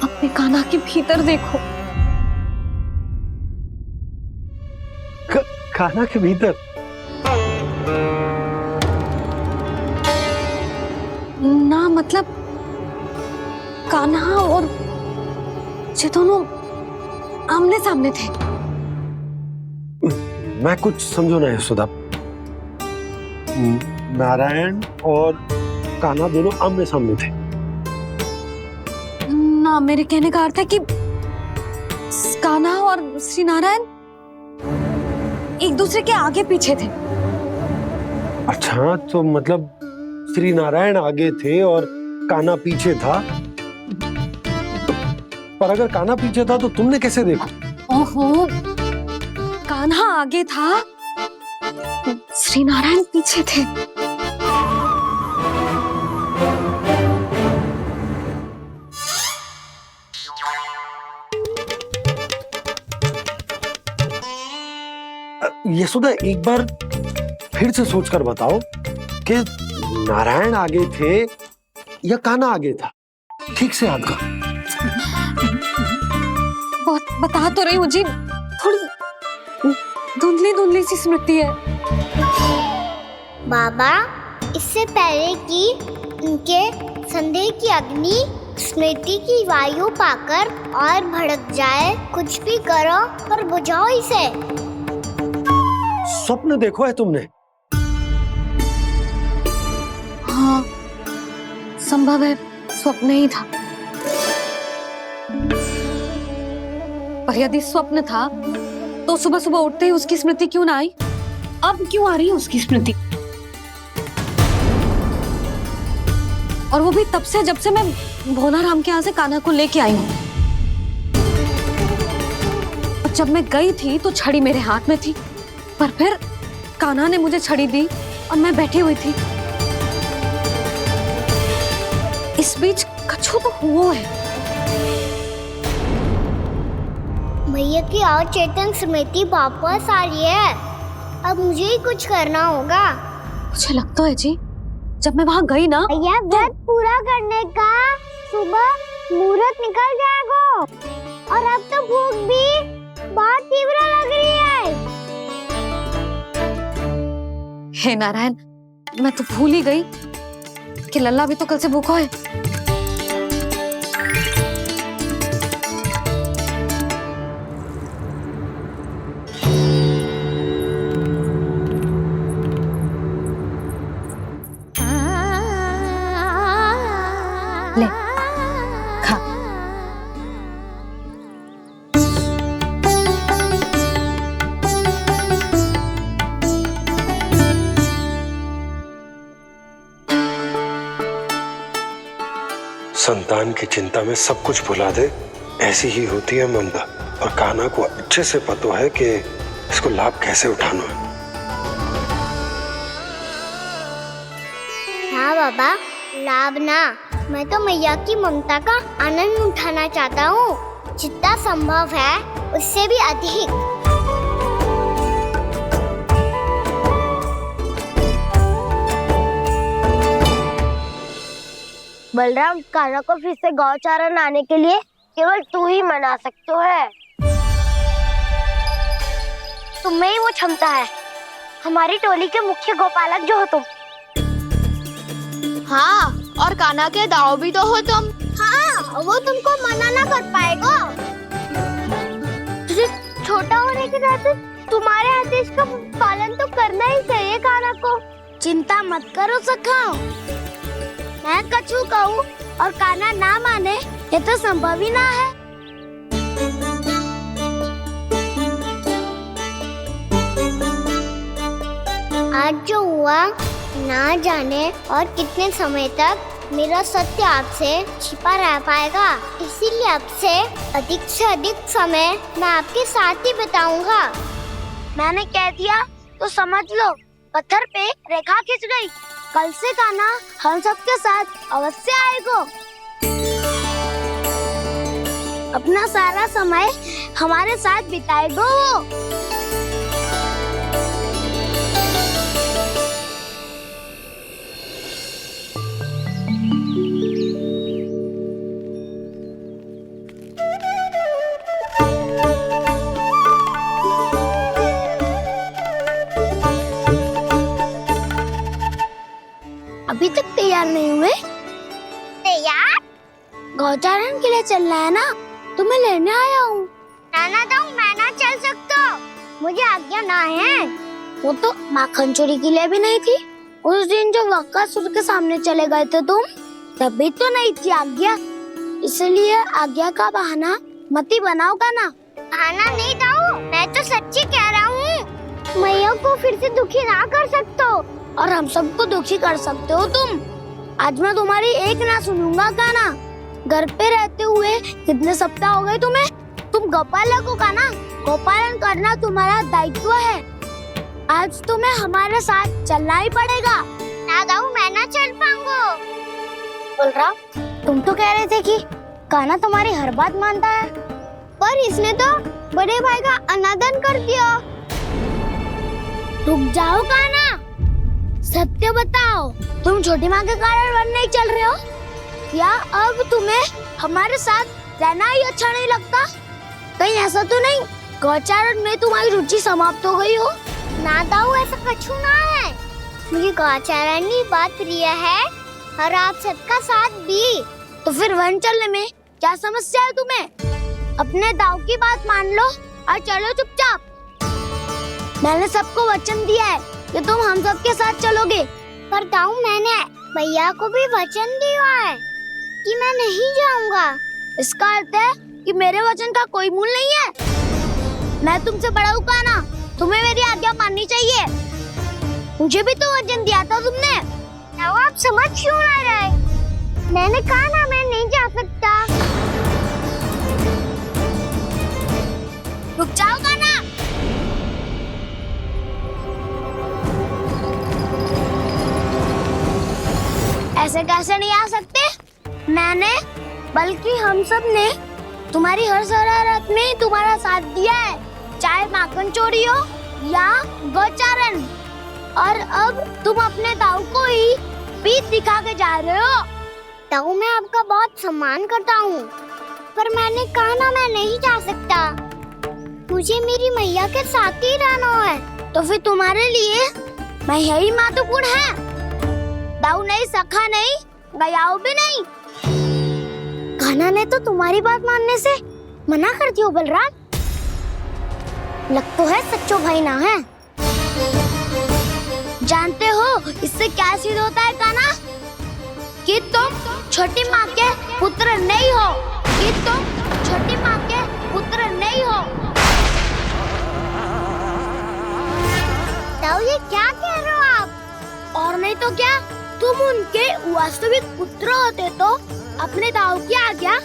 अपने कान्हा के भीतर देखो। कान्हा के भीतर? ना मतलब कान्हा और ये दोनों आमने सामने थे। मैं कुछ समझो ना यशोदा। नारायण और कान्हा दोनों आमने सामने थे? ना, मेरे कहने का अर्थ है कि कान्हा और श्री नारायण एक दूसरे के आगे पीछे थे। अच्छा, तो मतलब श्री नारायण आगे थे और कान्हा पीछे था। पर अगर कान्हा पीछे था तो तुमने कैसे देखा? ओहो, कान्हा आगे था, श्री नारायण पीछे थे। यशोदा, एक बार फिर से सोचकर बताओ कि नारायण आगे थे या कान्हा आगे था? ठीक से याद कर। बहुत बता तो रही हूँ जी, थोड़ी धुंधली धुंधली सी स्मृति है। बाबा, इससे पहले कि उनके संदेह की अग्नि स्मृति की वायु पाकर और भड़क जाए, कुछ भी करो पर बुझाओ इसे। स्वप्न देखो है तुमने? हाँ, संभव है स्वप्न ही था। पर यदि स्वप्न था तो सुबह सुबह उठते ही उसकी स्मृति क्यों ना आई? अब क्यों आ रही है उसकी स्मृति? और वो भी तब से जब से मैं भोलाराम के यहाँ से कान्हा को लेके आई हूँ। जब मैं गई थी तो छड़ी मेरे हाथ में थी, पर फिर कान्हा ने मुझे छड़ी दी और मैं बैठी हुई थी। इस बीच कछु तो हुआ है। भैया की अचेतन स्मृति वापस आ रही है। अब मुझे ही कुछ करना होगा। मुझे लगता है जी, जब मैं वहाँ गई ना, भैया व्रत पूरा करने का सुबह मुहूर्त निकल जाएगा और अब तो भूख भी बहुत तीव्र लग रही है। हे नारायण, मैं तो भूल ही गई कि लल्ला भी तो कल से भूखा है। ले खा। संतान की चिंता में सब कुछ भुला दे, ऐसी ही होती है ममता। और कान्हा को अच्छे से पता है कि इसको लाभ कैसे उठाना है। हाँ बाबा, लाभ ना, मैं तो मैया की ममता का आनंद उठाना चाहता हूँ, जितना संभव है उससे भी अधिक। बलराम, कान्हा को फिर से गौचारण आने के लिए केवल तू ही मना सकते है। तुम्हें ही वो क्षमता है, हमारी टोली के मुख्य गोपालक जो हो तुम। हाँ, और कान्हा के दाव भी तो हो तुम। हाँ, वो तुमको मना ना कर पाएगा। तुझे छोटा होने के नाते तुम्हारे आदेश का पालन तो करना ही चाहिए कान्हा को। चिंता मत करो सखा, मैं कछु कहूँ और कान्हा ना माने, ये तो संभव ही ना है। आज जो हुआ ना जाने और कितने समय तक मेरा सत्य आपसे छिपा रह पाएगा, इसीलिए अब से अधिक समय मैं आपके साथ ही बिताऊंगा। मैंने कह दिया तो समझ लो, पत्थर पे रेखा खिंच गई। कल से कान्हा हम सबके साथ अवश्य आएगा। अपना सारा समय हमारे साथ बिताएगा वो। अभी तक तैयार नहीं हुए? तैयार? गौचारण के लिए चलना है ना, तुम्हें लेने आया हूँ। नाना तो मैं ना चल सकता, मुझे आज्ञा ना है। वो तो माखन चोरी के लिए भी नहीं थी। उस दिन जो वक्कासुर के सामने चले गए थे तुम, तभी तो नहीं थी आज्ञा। इसलिए आज्ञा का बहाना मत ही बनाओ ना। बहाना नहीं दाऊ, मैं तो सच्ची कह रहा हूँ। मैया को फिर से दुखी ना कर सकते हो और हम सबको दुखी कर सकते हो तुम। आज मैं तुम्हारी एक ना सुनूंगा कान्हा। घर पे रहते हुए कितने सप्ताह हो गए तुम्हें? तुम गोपालक हो कान्हा, गोपालन करना तुम्हारा दायित्व है। आज तुम्हें हमारे साथ चलना ही पड़ेगा। ना दाऊ, मैं ना चल पाऊंगा। बलराम, तुम तो कह रहे थे कि कान्हा तुम्हारी हर बात मानता है, पर इसने तो बड़े भाई का अनादर कर दिया। रुक जाओ कान्हा, सत्य बताओ, तुम छोटी माँ के कारण वन नहीं चल रहे हो? क्या अब तुम्हें हमारे साथ रहना ही अच्छा नहीं लगता? कहीं ऐसा तो नहीं गौचारण में तुम्हारी रुचि समाप्त हो गई हो? ना दाऊ, ऐसा कछु ना है। मुझे गौचारण की बात प्रिय है और आप सबका साथ भी। तो फिर वन चलने में क्या समस्या है तुम्हें? अपने दाऊ की बात मान लो और चलो चुपचाप। मैंने सबको वचन दिया है कि तुम हम सबके साथ चलोगे। पर दाऊ, मैंने भैया को भी वचन दिया है कि मैं नहीं जाऊंगा। इसका अर्थ है कि मेरे वचन का कोई मूल नहीं है? मैं तुमसे बड़ा हूँ कान्हा, तुम्हें मेरी आज्ञा माननी चाहिए। मुझे भी तो वचन दिया था तुमने। अब आप समझ क्यों आ रहे? मैंने कहा ना मैं नहीं जा सकता। रुक जाओ कान्हा। ऐसे कैसे नहीं आ सकते? मैंने बल्कि हम सब ने तुम्हारी हर शरारत में तुम्हारा साथ दिया है, चाहे माखन चोरी हो या गोचारण। और अब तुम अपने ताऊ को ही पीठ दिखा के जा रहे हो। ताऊ मैं आपका बहुत सम्मान करता हूँ, पर मैंने कहा ना मैं नहीं जा सकता। मुझे मेरी मैया के साथ ही रहना है। तो फिर तुम्हारे लिए मैं यही महत्वपूर्ण है। दाऊ नहीं, सखा नहीं, गयाऊ भी नहीं। कान्हा ने तो तुम्हारी बात मानने से मना कर दिया बलराम। लग तो है सच्चो भाई ना है। जानते हो इससे क्या सिद्ध होता है कान्हा? कि तुम छोटी माँ के पुत्र नहीं हो, कि तुम छोटी माँ के पुत्र नहीं हो। दाऊ ये क्या कह रहे हो आप? और नहीं तो क्या, तुम उनके वास्तविक पुत्र होते तो अपने दाऊ की आज्ञा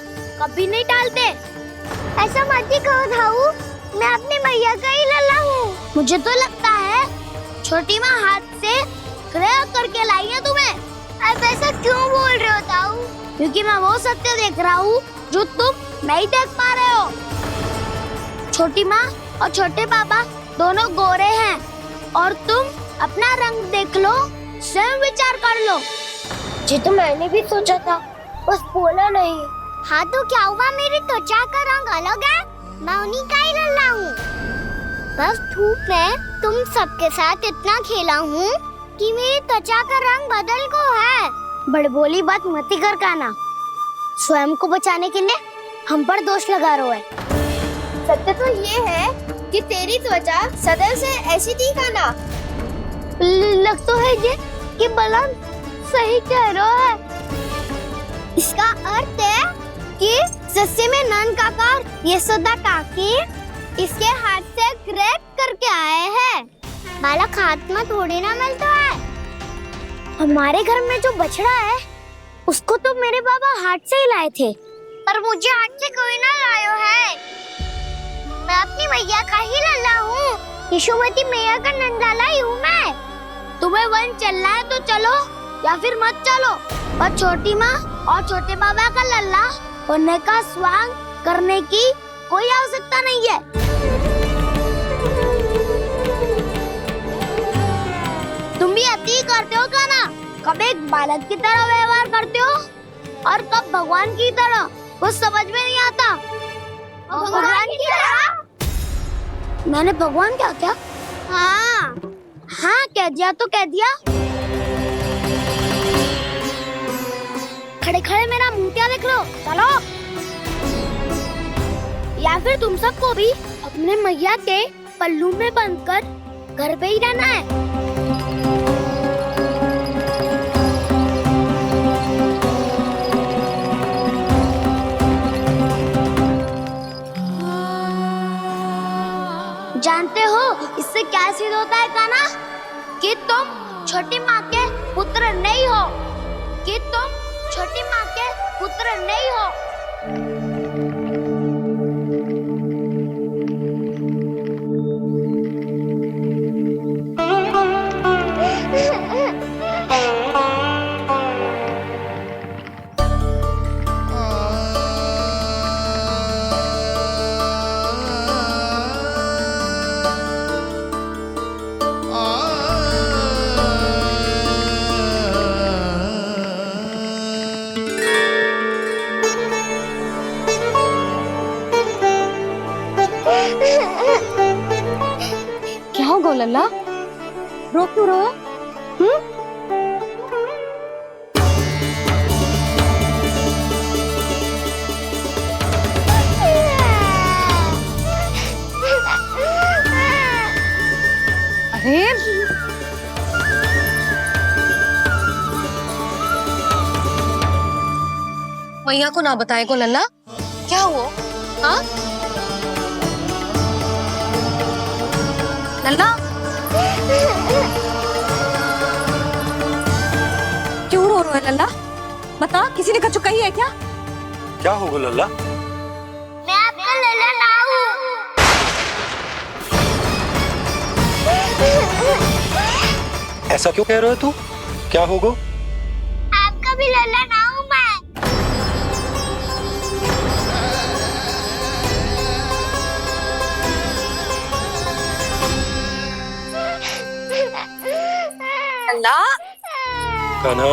कभी नहीं टालते। ऐसा मत ही कहो दाऊ, मैं अपनी मैया का ही लल्ला हूँ। मुझे तो लगता है छोटी माँ हाथ से ग्रह करके लाई है तुम्हें। अब ऐसा क्यों बोल रहे हो दाऊ? क्योंकि मैं वो सत्य देख रहा हूँ जो तुम नहीं देख पा रहे हो। छोटी माँ और छोटे पापा दोनों गोरे हैं और तुम अपना रंग देख लो, स्वयं विचार कर लो। जी तो मैंने भी सोचा था, बस बोला नहीं। हाँ तो क्या हुआ, मेरी त्वचा का रंग अलग है, मैं उन्हीं का ही लल्ला हूँ। बस धूप में तुम सबके साथ इतना खेला हूँ कि मेरी त्वचा का रंग बदल को है। बड़बोली बात मत कर कान्हा, स्वयं को बचाने के लिए हम पर दोष लगा रहे है। सत्य तो ये है कि तेरी त्वचा सदैव से ऐसी थी कान्हा। लग तो है ये कि बलराम सही कह रहा है। इसका अर्थ है कि सस्य में नन काका यशोदा काकी इसके हाथ से ग्रेट करके आए हैं। बालक हाथ में थोड़ी ना मिलता है। हमारे घर में जो बछड़ा है उसको तो मेरे बाबा हाथ से ही लाए थे, पर मुझे हाथ से कोई ना लायो है। मैं अपनी मैया का ही लल्ला हूँ, यशोमती मैया का नंदाला ही हूँ मैं। तुम्हें वन चलना है तो चलो या फिर मत चलो, पर छोटी माँ और छोटे बाबा का लल्ला होने का स्वांग करने की कोई आवश्यकता नहीं है। तुम भी अति करते हो कान्हा, कब एक बालक की तरह व्यवहार करते हो और कब भगवान की तरह, कुछ समझ में नहीं आता। भगवान की तरह? मैंने भगवान क्या क्या? हाँ हाँ कह दिया तो कह दिया। खड़े खड़े मेरा मुंह क्या देख लो, चलो। या फिर तुम सबको भी अपने मैया के पल्लू में बंधकर घर पे ही रहना है। जानते हो इससे क्या सिद्ध होता है कान्हा? कि तुम छोटी माँ के पुत्र नहीं हो, कि तुम छोटी माँ के पुत्र नहीं हो। क्या हो गो लल्ला, रो क्यों रहो? अरे मैया को ना बताए को लल्ला, क्या हुआ? हाँ लल्ला, क्यों रो रहा है लल्ला? बता, किसी ने कछु कही है क्या? क्या होगा लल्ला? मैं आपका लल्ला ना हूँ। ऐसा क्यों कह रहे हो तू? क्या होगा? आपका भी लल्ला ना हूँ मैं। लल्ला, कान्हा,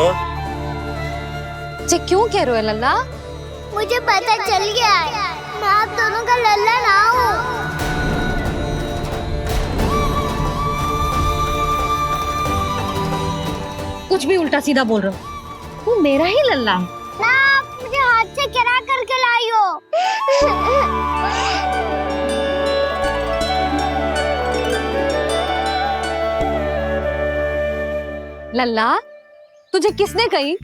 जे क्यों कह रहे हो लल्ला? मुझे पता चल गया है, मैं आप दोनों का लल्ला ना हूँ। कुछ भी उल्टा सीधा बोल रहे हो। तू मेरा ही लल्ला है। ना, आप मुझे हाथ से गिरा करके लाई हो। लल्ला, तुझे किसने कही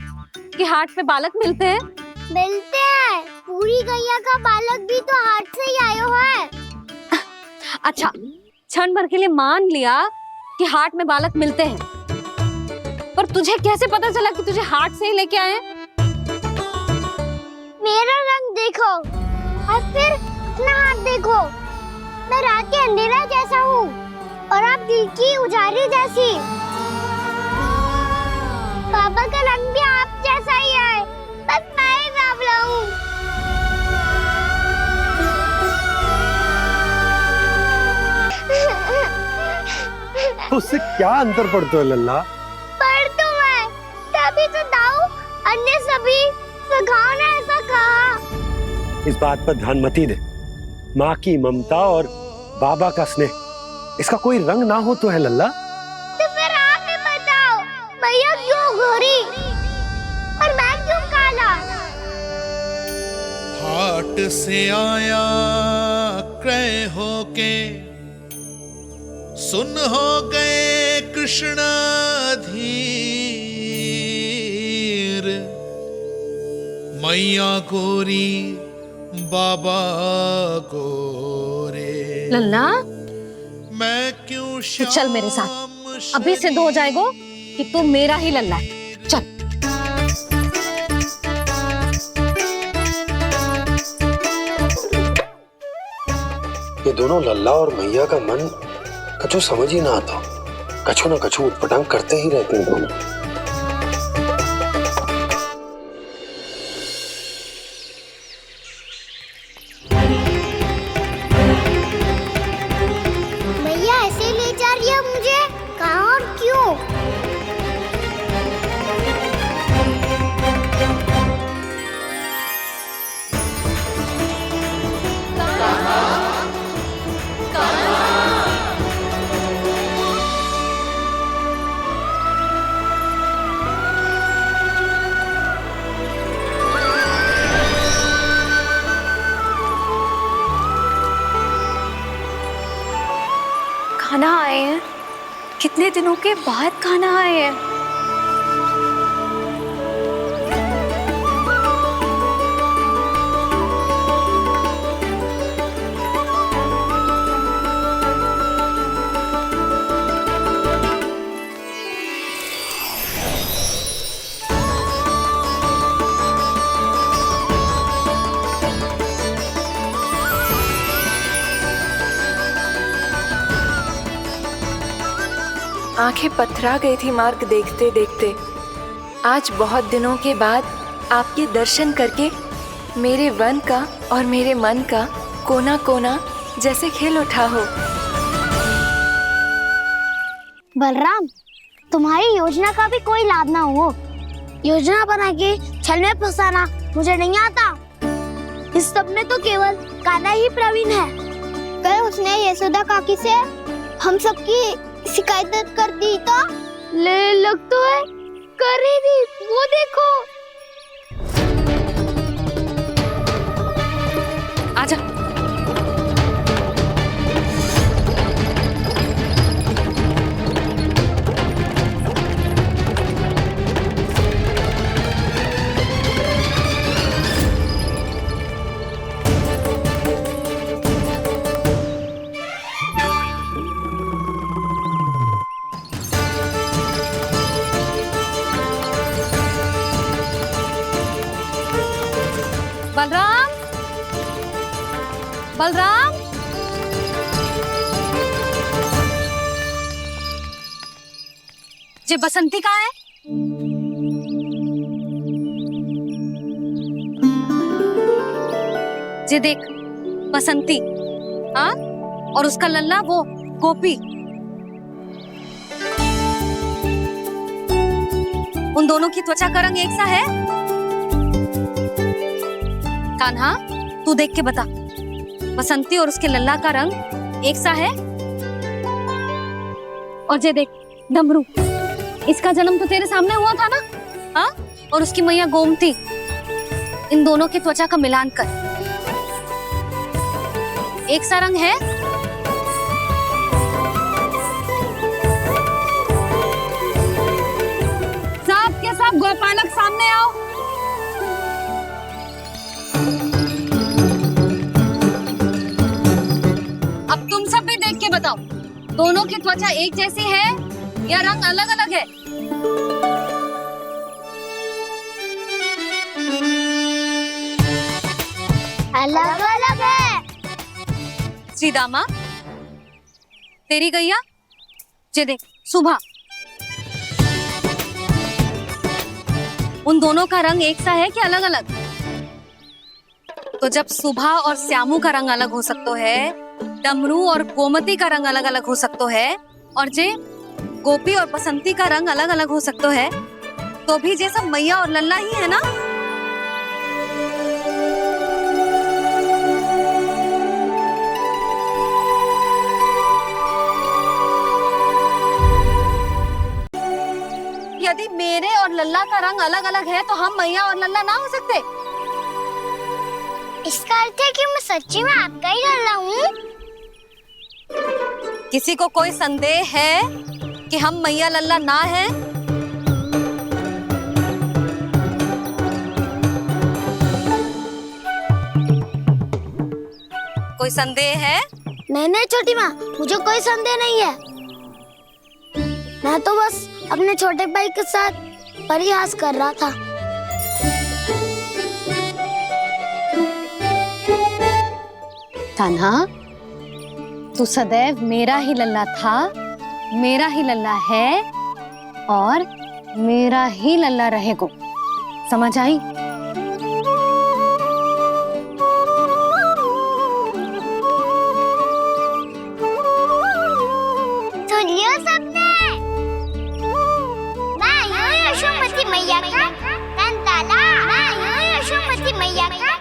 कि हाट में बालक मिलते हैं? मिलते हैं, पूरी गैया का बालक भी तो हाट से ही आयो है। अच्छा, क्षण भर के लिए मान लिया कि हाट में बालक मिलते हैं, पर तुझे कैसे पता चला कि तुझे हाट से ही लेके आए? मेरा रंग देखो और फिर अपना हाथ देखो। मैं रात के अंधेरा जैसा हूँ और आप दिल की उजाली जैसी। पापा का रंग भी आप जैसा ही है, बस मैं ही बावला हूँ। उससे क्या अंतर पड़ता है लल्ला? पर तो मैं तभी तो दाऊ अन्य सभी सखाओ ने ऐसा कहा। इस बात पर ध्यान मत ही दे। माँ की ममता और बाबा का स्नेह, इसका कोई रंग ना हो तो है लल्ला? तो फिर आप ही बताओ, भैया क्यों गोरी और मैं क्यों काला? हाट से आया क्रय होके, सुन हो गए कृष्णाधीर। मैया गोरी बाबा गोरे। लल्ला, मैं क्यों तू चल मेरे साथ, अभी सिद्ध हो जाएगा कि तू मेरा ही लल्ला है। चल। ये दोनों लल्ला और मैया का मन कछु समझ ही ना आता। कछु ना कछु उटपटांग करते ही रहते हैं दोनों। भैया ऐसे ले जा रही है मुझे, कहाँ और क्यों? खाना आए हैं, कितने दिनों के बाद खाना आए हैं। आंखें पथरा गई थी मार्ग देखते देखते। आज बहुत दिनों के बाद आपके दर्शन करके मेरे वन का और मेरे मन का कोना कोना जैसे खेल उठा हो। बलराम, तुम्हारी योजना का भी कोई लाभ ना हो। योजना बना के छल में फंसाना मुझे नहीं आता। इस सब में तो केवल कान्हा ही प्रवीण है। कल उसने यशोदा काकी से हम सबकी शिकायत कर दी तो ले लग तो है कर ही दी, वो देखो। आजा। बलराम, बलराम, ये बसंती कहाँ है? ये देख, बसंती, हाँ, और उसका लल्ला वो गोपी। उन दोनों की त्वचा का रंग एक सा है? कान्हा, तू देख के बता, बसंती और उसके लल्ला का रंग एक सा है? और ये देख, डमरू, इसका जन्म तो तेरे सामने हुआ था ना? हाँ, और उसकी मैया गोमती, इन दोनों की त्वचा का मिलान कर एक सा रंग है? सब के सब गोपालक सामने आओ। अब तुम सब भी देख के बताओ, दोनों की त्वचा एक जैसी है या रंग अलग अलग है? अलग अलग है। श्रीदामा, तेरी गैया, ये देख, सुबह, उन दोनों का रंग एक सा है कि अलग अलग? तो जब सुबह और श्यामू का रंग अलग हो सकता है, डमरू और गोमती का रंग अलग अलग हो सकता है, और जे गोपी और बसंती का रंग अलग अलग हो सकता है, तो भी ये सब मैया और लल्ला ही है ना? यदि मेरे और लल्ला का रंग अलग अलग है तो हम मैया और लल्ला ना हो सकते? इसका अर्थ है कि मैं सच्ची में आपका ही लल्ला हूँ? किसी को कोई संदेह है कि हम मैया लल्ला ना हैं? कोई संदेह है? नहीं छोटी माँ, मुझे कोई संदेह नहीं है। मैं तो बस अपने छोटे भाई के साथ परिहास कर रहा था। कान्हा, तू सदैव मेरा ही लल्ला था, मेरा ही लल्ला है और मेरा ही लल्ला रहेगा। समझ आई? सुन लियो सबने, मैं हूँ यशोमती मैया का कंताला, मैं हूँ यशोमती मैया का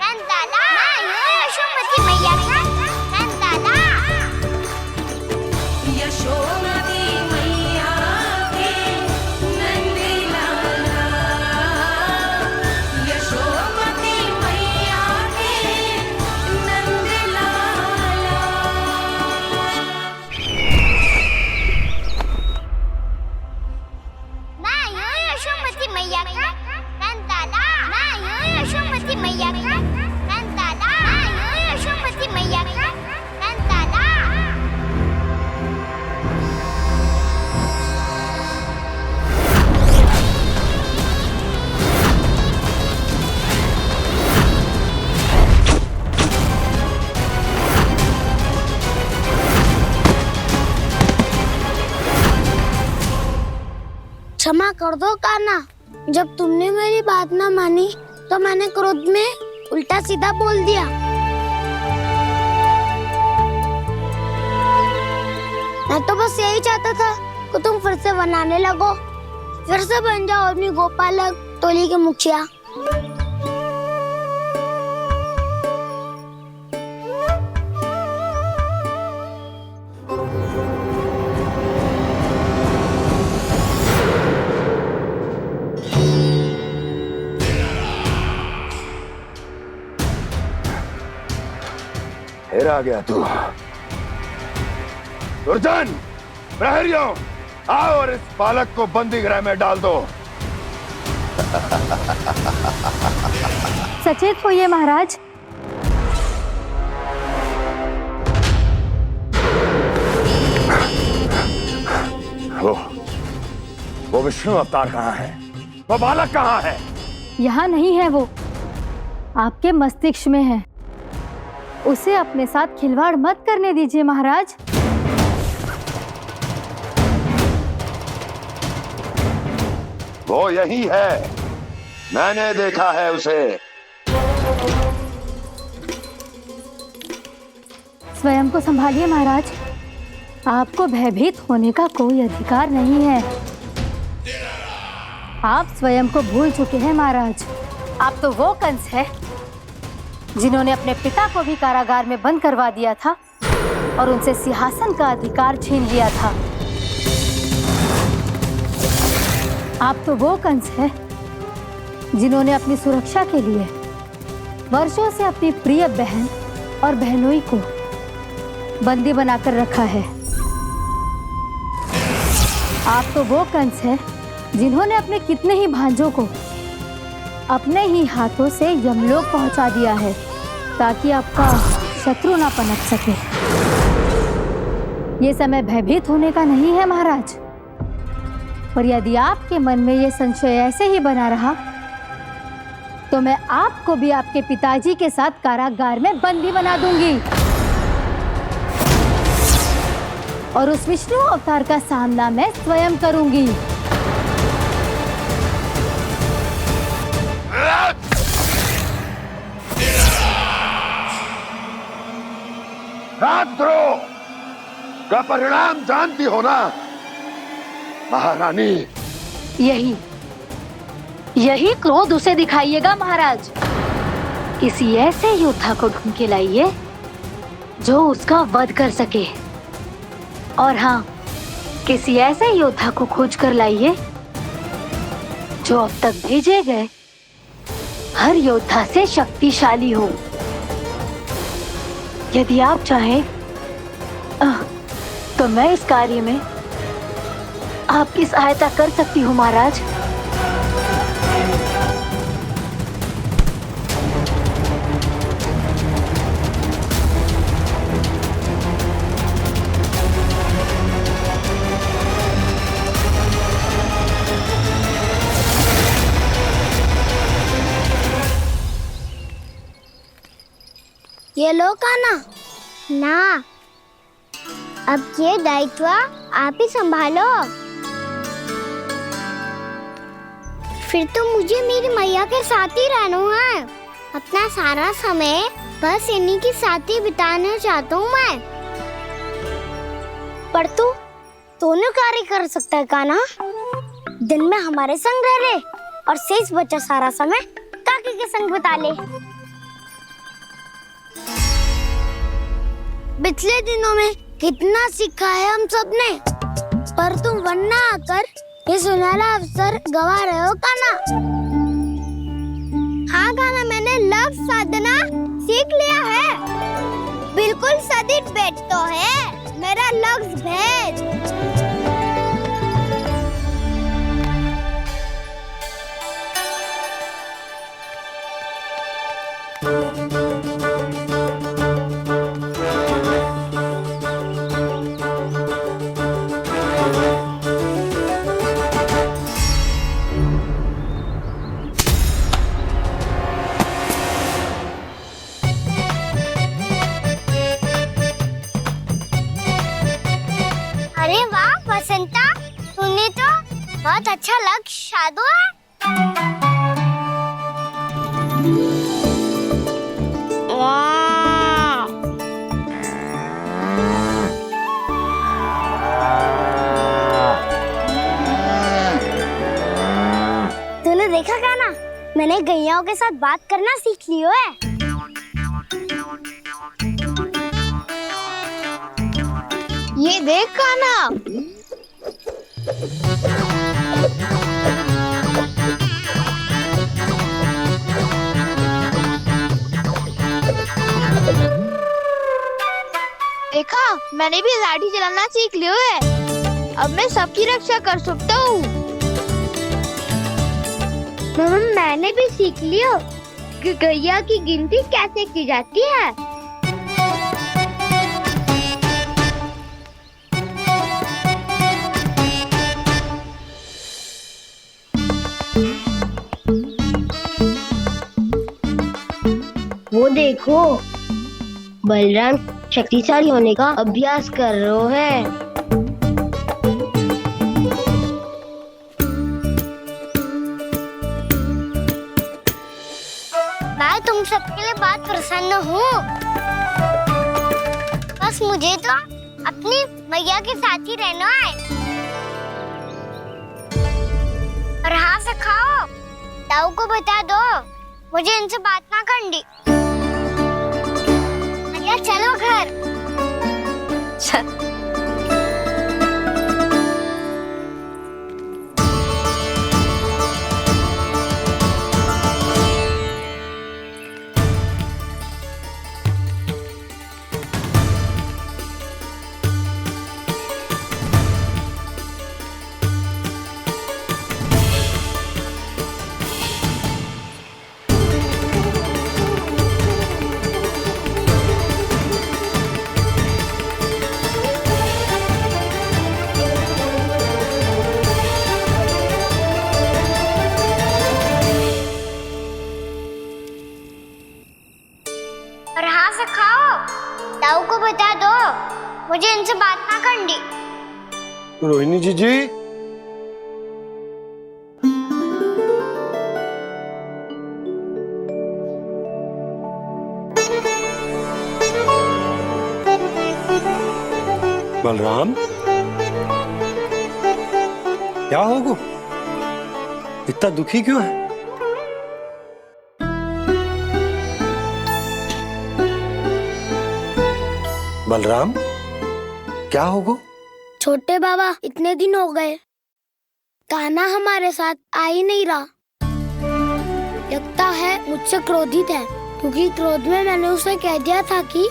कंताला, मैं हूँ यशोमती मैया का कंताला। यशोमती मैया के नंदी लाला, यशोमती मैया के नंदी लाला। मैं हूँ यशोमती मैया का कंताला, मैं हूँ यशोमती मैया का कंताला, मैं हूँ यशोमती मैया का कंताला। क्षमा कर दो कान्हा, जब तुमने मेरी बात ना मानी तो मैंने क्रोध में उल्टा सीधा बोल दिया। मैं तो बस यही चाहता था कि तुम फिर से बनाने लगो, फिर से बन जाओ अपनी गोपालक टोली के मुखिया। फिर आ गया तू। दुर्जन, प्रहरियों, आओ और इस बालक को बंदी गृह में डाल दो। सचेत होइए महाराज। वो विष्णु अवतार कहाँ है? वो बालक कहाँ है? यहाँ नहीं है वो। आपके मस्तिष्क में है। उसे अपने साथ खिलवाड़ मत करने दीजिए महाराज। वो यही है, मैंने देखा है उसे। स्वयं को संभालिए महाराज, आपको भयभीत होने का कोई अधिकार नहीं है। आप स्वयं को भूल चुके हैं महाराज। आप तो वो कंस है जिन्होंने अपने पिता को भी कारागार में बंद करवा दिया था और उनसे सिंहासन का अधिकार छीन लिया था। आप तो वो कंस है जिन्होंने अपनी सुरक्षा के लिए वर्षों से अपनी प्रिय बहन और बहनोई को बंदी बनाकर रखा है। आप तो वो कंस है जिन्होंने अपने कितने ही भांजों को अपने ही हाथों से यमलोक पहुंचा दिया है ताकि आपका शत्रु ना पनप सके। ये समय भयभीत होने का नहीं है महाराज, पर यदि आपके मन में ये संशय ऐसे ही बना रहा तो मैं आपको भी आपके पिताजी के साथ कारागार में बंदी बना दूंगी और उस विष्णु अवतार का सामना मैं स्वयं करूंगी। राजद्रोह का परिणाम जानती हो ना महारानी? यही क्रोध उसे दिखाइएगा महाराज। किसी ऐसे योद्धा को ढूंढ के लाइए जो उसका वध कर सके, और हाँ, किसी ऐसे योद्धा को खोज कर लाइए जो अब तक भेजे गए हर योद्धा से शक्तिशाली हो। यदि आप चाहें तो मैं इस कार्य में आपकी सहायता कर सकती हूँ महाराज। ये लो कान्हा। ना, अब ये दायित्व आप ही संभालो। फिर तो मुझे मेरी मैया के साथ ही रहना है। अपना सारा समय बस इन्हीं के साथ ही बिताना चाहता हूँ मैं। पर तू दोनों कार्य कर सकता है कान्हा। दिन में हमारे संग रह ले और शेष बचा सारा समय काकी के संग बिता ले। पिछले दिनों में कितना सीखा है हम सबने, पर तुम वरना आकर ये सुनहरा अवसर गवा रहे हो कान्हा। हाँ कान्हा, मैंने लफ्ज साधना सीख लिया है। बिल्कुल सदित भेद तो है मेरा लफ्ज भेद। अरे वाह बसंता, तूने तो बहुत अच्छा लक्ष्य साधा है। वाह, तूने देखा कान्हा, मैंने गैयाओं के साथ बात करना सीख लियो है। ये देख कान्हा, देखा मैंने भी लाठी चलाना सीख लियो है। अब मैं सबकी रक्षा कर सकता हूँ। मैंने भी सीख लियो कि गैया की गिनती कैसे की जाती है। वो देखो, बलराम शक्तिशाली होने का अभ्यास कर रहे है। मैं तुम सबके लिए बहुत प्रसन्न हूँ। बस मुझे तो अपनी मैया के साथ ही रहना है। और हाँ से खाओ, ताऊ को बता दो मुझे इनसे बात ना करनी। मैया चलो घर। चल। और हाँ से खाओ, ताऊ को बता दो मुझे इनसे बात ना करनी। रोहिणी जी बलराम, क्या होगा? इतना दुखी क्यों है? बलराम, क्या होगा? छोटे बाबा, इतने दिन हो गए कान्हा हमारे साथ आ ही नहीं रहा। लगता है मुझसे क्रोधित है, क्योंकि क्रोध में मैंने उसे कह दिया था कि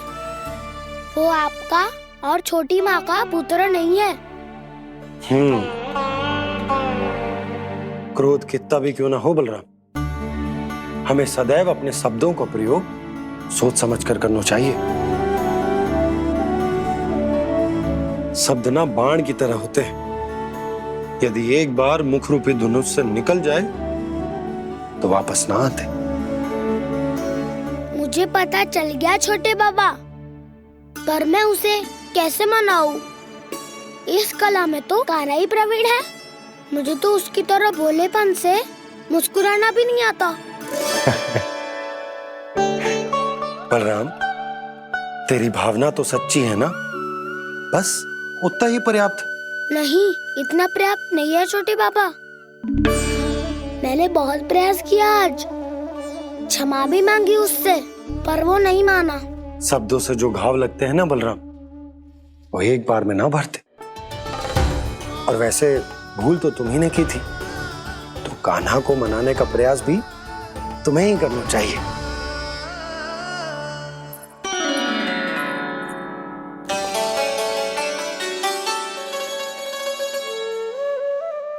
वो आपका और छोटी माँ का पुत्र नहीं है। क्रोध कितना भी क्यों ना हो बलराम, हमें सदैव अपने शब्दों का प्रयोग सोच समझ कर करना चाहिए। शब्द ना बाण की तरह होते हैं, यदि एक बार मुख रूपी धनुष से निकल जाए तो वापस ना आते। मुझे पता चल गया छोटे बाबा, पर मैं उसे कैसे मनाऊं? इस कला में तो कान्हा ही प्रवीण है। मुझे तो उसकी तरह भोलेपन से मुस्कुराना भी नहीं आता। बलराम, तेरी भावना तो सच्ची है ना, बस उतना ही पर्याप्त। नहीं, इतना पर्याप्त नहीं है छोटे बाबा। मैंने बहुत प्रयास किया आज, क्षमा भी मांगी उससे, पर वो नहीं माना। शब्दों से जो घाव लगते हैं ना बलराम, वो एक बार में ना भरते। और वैसे भूल तो तुम्ही ने की थी, तो कान्हा को मनाने का प्रयास भी तुम्हें ही करना चाहिए।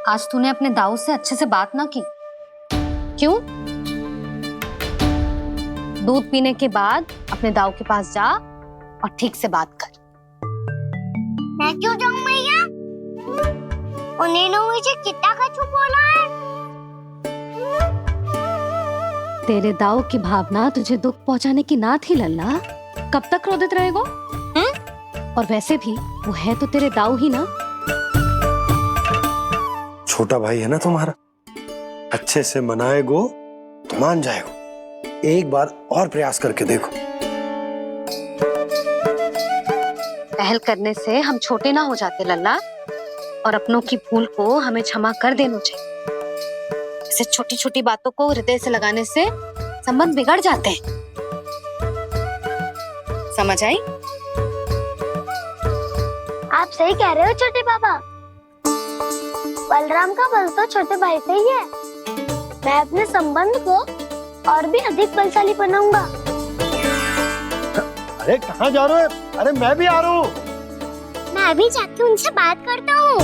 आज तूने अपने दाऊ से अच्छे से बात ना की, क्यों? दूध पीने के बाद अपने दाऊ के पास जा और ठीक से बात कर। मैं क्यों जाऊं मैया? उन्होंने मुझे कितना कछु बोला है। तेरे दाऊ की भावना तुझे दुख पहुंचाने की ना थी लल्ला। कब तक क्रोधित रहेगो? और वैसे भी वो है तो तेरे दाऊ ही ना। छोटा भाई है ना तुम्हारा, अच्छे से मनाएगो तो मान जाएगो। एक बार और प्रयास करके देखो। पहल करने से हम छोटे ना हो जाते लल्ला, और अपनों की भूल को हमें क्षमा कर देना चाहिए। ऐसे छोटी छोटी बातों को हृदय से लगाने से संबंध बिगड़ जाते हैं। समझ आई? आप सही कह रहे हो छोटे बाबा। बलराम का बल तो छोटे भाई से ही है। मैं अपने संबंध को और भी अधिक बलशाली बनाऊंगा। अरे कहाँ जा रहे हो? अरे मैं भी आ रहा हूँ। मैं अभी जाके उनसे बात करता हूँ।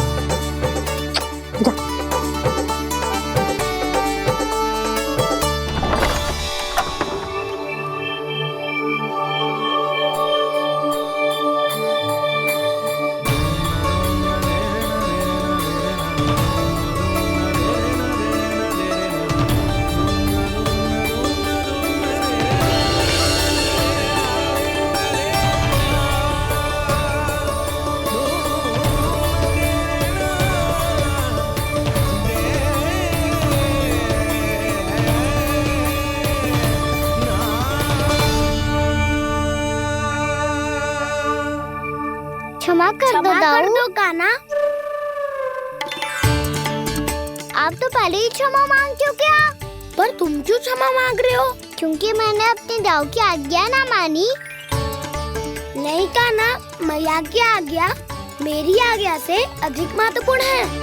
क्षमा कर दो कान्हा। आप तो पहले ही क्षमा मांगते हो क्या? पर तुम क्यों क्षमा मांग रहे हो? क्योंकि मैंने अपने दाऊ की आज्ञा ना मानी। नहीं कान्हा, मैया की आज्ञा मेरी आज्ञा से अधिक महत्वपूर्ण है।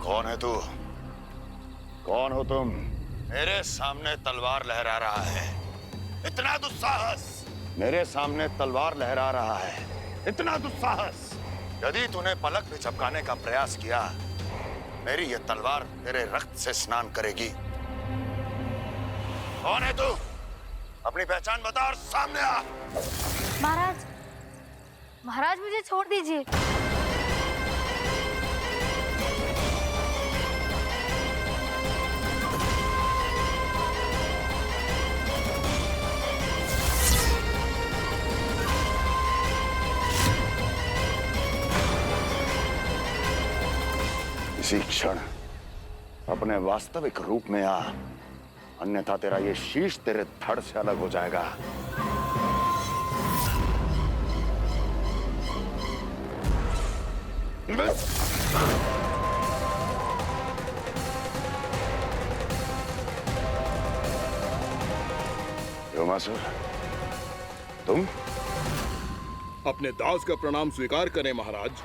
कौन है तू? कौन हो तुम? मेरे सामने तलवार लहरा रहा है, इतना दुस्साहस! मेरे सामने तलवार लहरा रहा है, इतना दुस्साहस! यदि तूने पलक भी झपकाने का प्रयास किया, मेरी ये तलवार तेरे रक्त से स्नान करेगी। कौन है तू? अपनी पहचान बता और सामने आ। महाराज, महाराज मुझे छोड़ दीजिए। इसी क्षण अपने वास्तविक रूप में आ, अन्यथा तेरा ये शीश तेरे धड़ से अलग हो जाएगा। व्योमासुर, तुम? अपने दास का प्रणाम स्वीकार करें महाराज।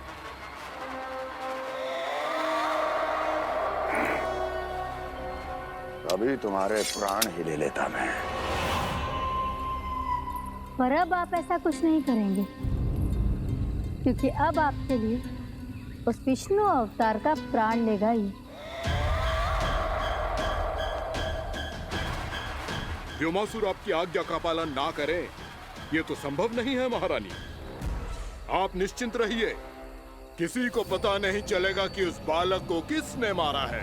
अभी तुम्हारे प्राण ही ले लेता मैं। पर अब आप ऐसा कुछ नहीं करेंगे, क्योंकि अब आपके लिए उस विष्णु अवतार का प्राण लेगा ही। व्योमासुर आपकी आज्ञा का पालन ना करे, ये तो संभव नहीं है महारानी। आप निश्चिंत रहिए, किसी को पता नहीं चलेगा कि उस बालक को किसने मारा है।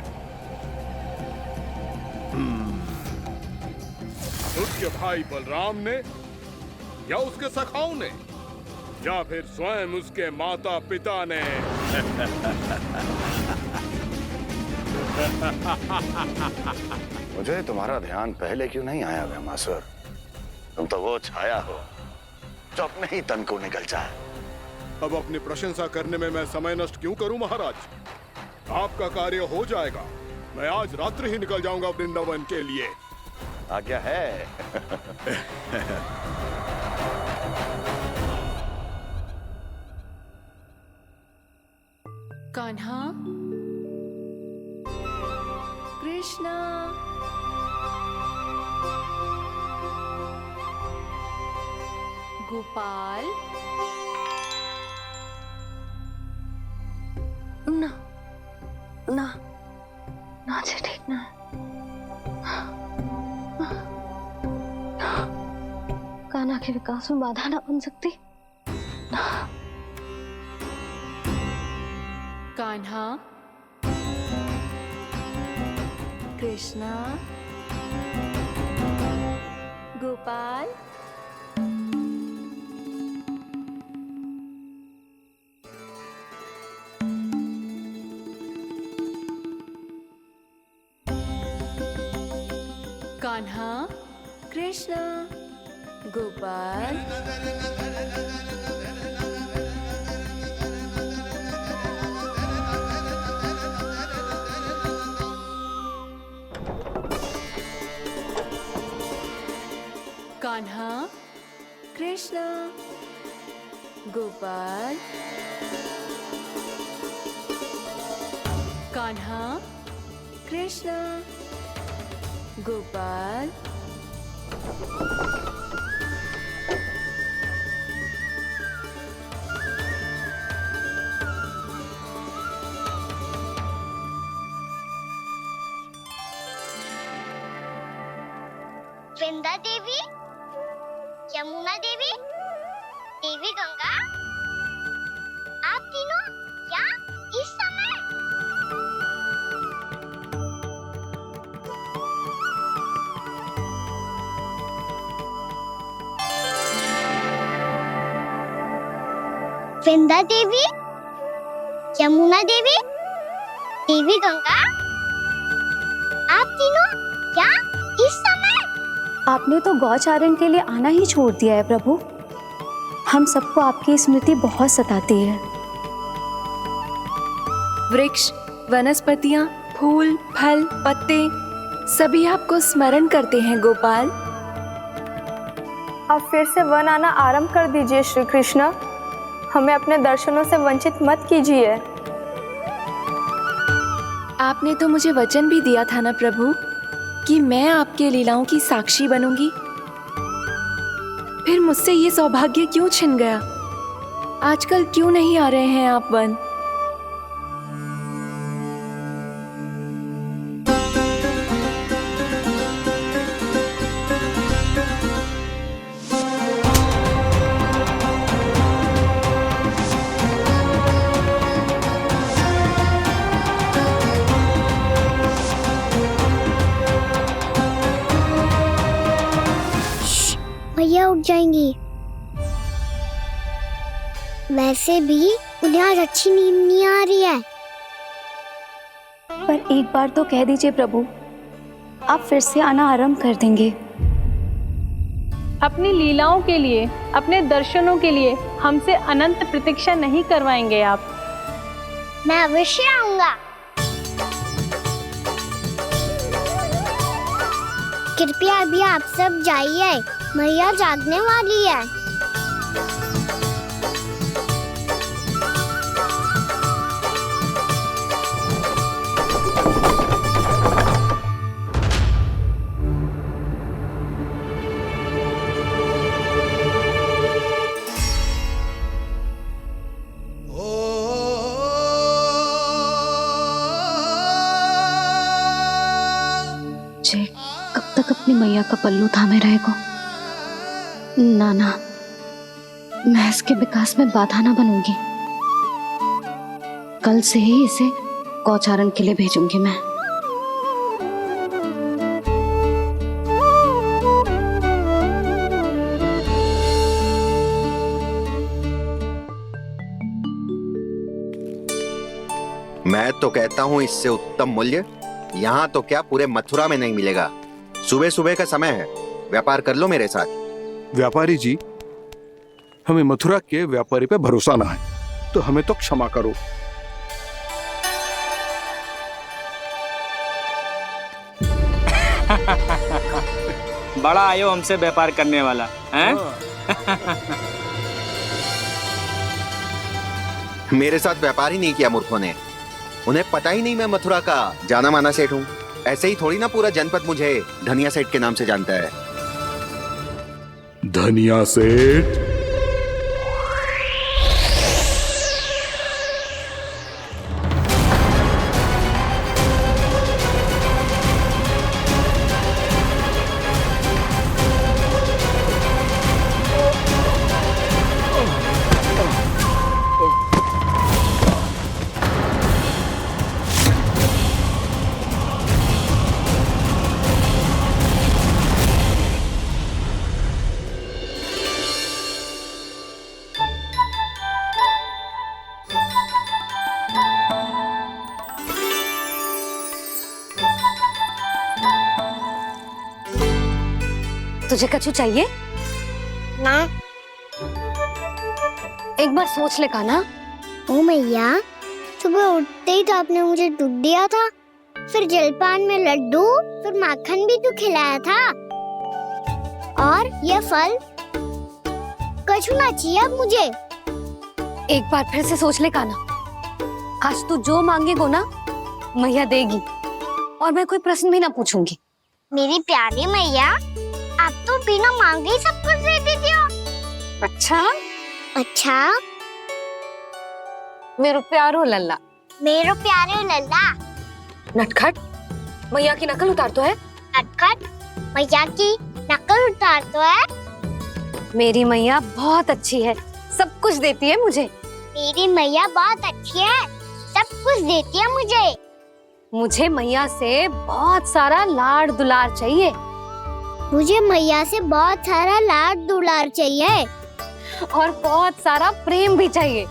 उसके भाई बलराम ने, या उसके सखाओं ने, या फिर स्वयं उसके माता पिता ने। मुझे तुम्हारा ध्यान पहले क्यों नहीं आया व्योमासुर? तुम तो वो छाया हो जो अपने ही तन को निगल जाए। अब अपनी प्रशंसा करने में मैं समय नष्ट क्यों करूं महाराज? आपका कार्य हो जाएगा। मैं आज रात्रि ही निकल जाऊंगा वृंदावन के लिए। आज्ञा है। कान्हा, कृष्णा, गोपाल। ना ना ना जी, ठीक ना। कान्हा के विकास में बाधा ना बन सकती। कान्हा, कृष्णा, गोपाल। कान्हा, कृष्णा, गोपाल। कान्हा, कृष्णा, गोपाल। कान्हा, कृष्णा, गोपाल। वृंदा देवी, यमुना देवी, देवी गंगा, आप तीनों यहाँ इस समय? विंध्या देवी, यमुना देवी, देवी गंगा, आप तीनों क्या इस समय? आपने तो गौचारण के लिए आना ही छोड़ दिया है प्रभु। हम सबको आपकी स्मृति बहुत सताती है। वृक्ष, वनस्पतियां, फूल, फल, पत्ते सभी आपको स्मरण करते हैं गोपाल। अब फिर से वन आना आरंभ कर दीजिए श्री कृष्ण। हमें अपने दर्शनों से वंचित मत कीजिए। आपने तो मुझे वचन भी दिया था ना प्रभु कि मैं आपके लीलाओं की साक्षी बनूंगी। फिर मुझसे ये सौभाग्य क्यों छिन गया? आजकल क्यों नहीं आ रहे हैं आप वन? भैया उठ जाएंगी। वैसे भी उन्हें आज अच्छी नींद नहीं आ रही है। पर एक बार तो कह दीजिए प्रभु, आप फिर से आना आरंभ कर देंगे। अपनी लीलाओं के लिए, अपने दर्शनों के लिए हमसे अनंत प्रतीक्षा नहीं करवाएंगे आप? मैं अवश्य आऊंगा। कृपया अभी आप सब जाइए, मैया जागने वाली है। जे कब तक अपनी मैया का पल्लू थामे रहेगा? ना ना, मैं इसके विकास में बाधा ना बनूंगी। कल से ही इसे गौचारण के लिए भेजूंगी मैं। मैं तो कहता हूँ इससे उत्तम मूल्य यहाँ तो क्या पूरे मथुरा में नहीं मिलेगा। सुबह सुबह का समय है, व्यापार कर लो मेरे साथ। व्यापारी जी, हमें मथुरा के व्यापारी पे भरोसा ना है, तो हमें तो क्षमा करो। बड़ा आयो हमसे व्यापार करने वाला हैं? मेरे साथ व्यापार ही नहीं किया मूर्खों ने। उन्हें पता ही नहीं मैं मथुरा का जाना माना सेठ हूँ। ऐसे ही थोड़ी ना पूरा जनपद मुझे धनिया सेठ के नाम से जानता है। धनिया सेठ? तुझे कछु चाहिए? ना। एक बार सोच ले कान्हा। ओ मैया, सुबह उठते ही तो आपने मुझे दूध दिया था, फिर जलपान में लड्डू, फिर माखन भी तो खिलाया था। और ये फल कछु ना चाहिए अब मुझे। एक बार फिर से सोच ले कान्हा। आज तू जो मांगेगो ना, मैया देगी, और मैं कोई प्रश्न भी ना पूछूंगी। मेरी प्यारी मैया, आप तो बिना मांगे ही सब कुछ दे देती हो। अच्छा? अच्छा? मेरो प्यारो लल्ला। मेरो प्यारे लल्ला। नटखट, मैया की नकल उतार तो है। नटखट, मैया की नकल उतार तो है। मेरी मैया बहुत अच्छी है, सब कुछ देती है मुझे। मेरी मैया बहुत अच्छी है, सब कुछ देती है मुझे। मुझे मैया से बहुत सारा लाड़ दुलार चाहिए। मुझे मैया से बहुत सारा लाड दुलार चाहिए। और बहुत सारा प्रेम भी चाहिए।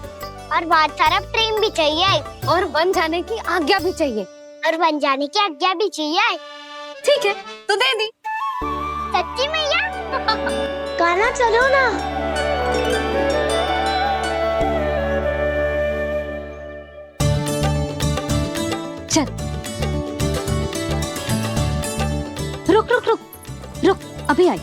और बहुत सारा प्रेम भी चाहिए। और बन जाने की आज्ञा भी चाहिए। और बन जाने की आज्ञा भी चाहिए। ठीक है, तो दे दी। सच्ची मैया? गाना चलो ना। चल। रुक रुक रुक रुक, अभी आई।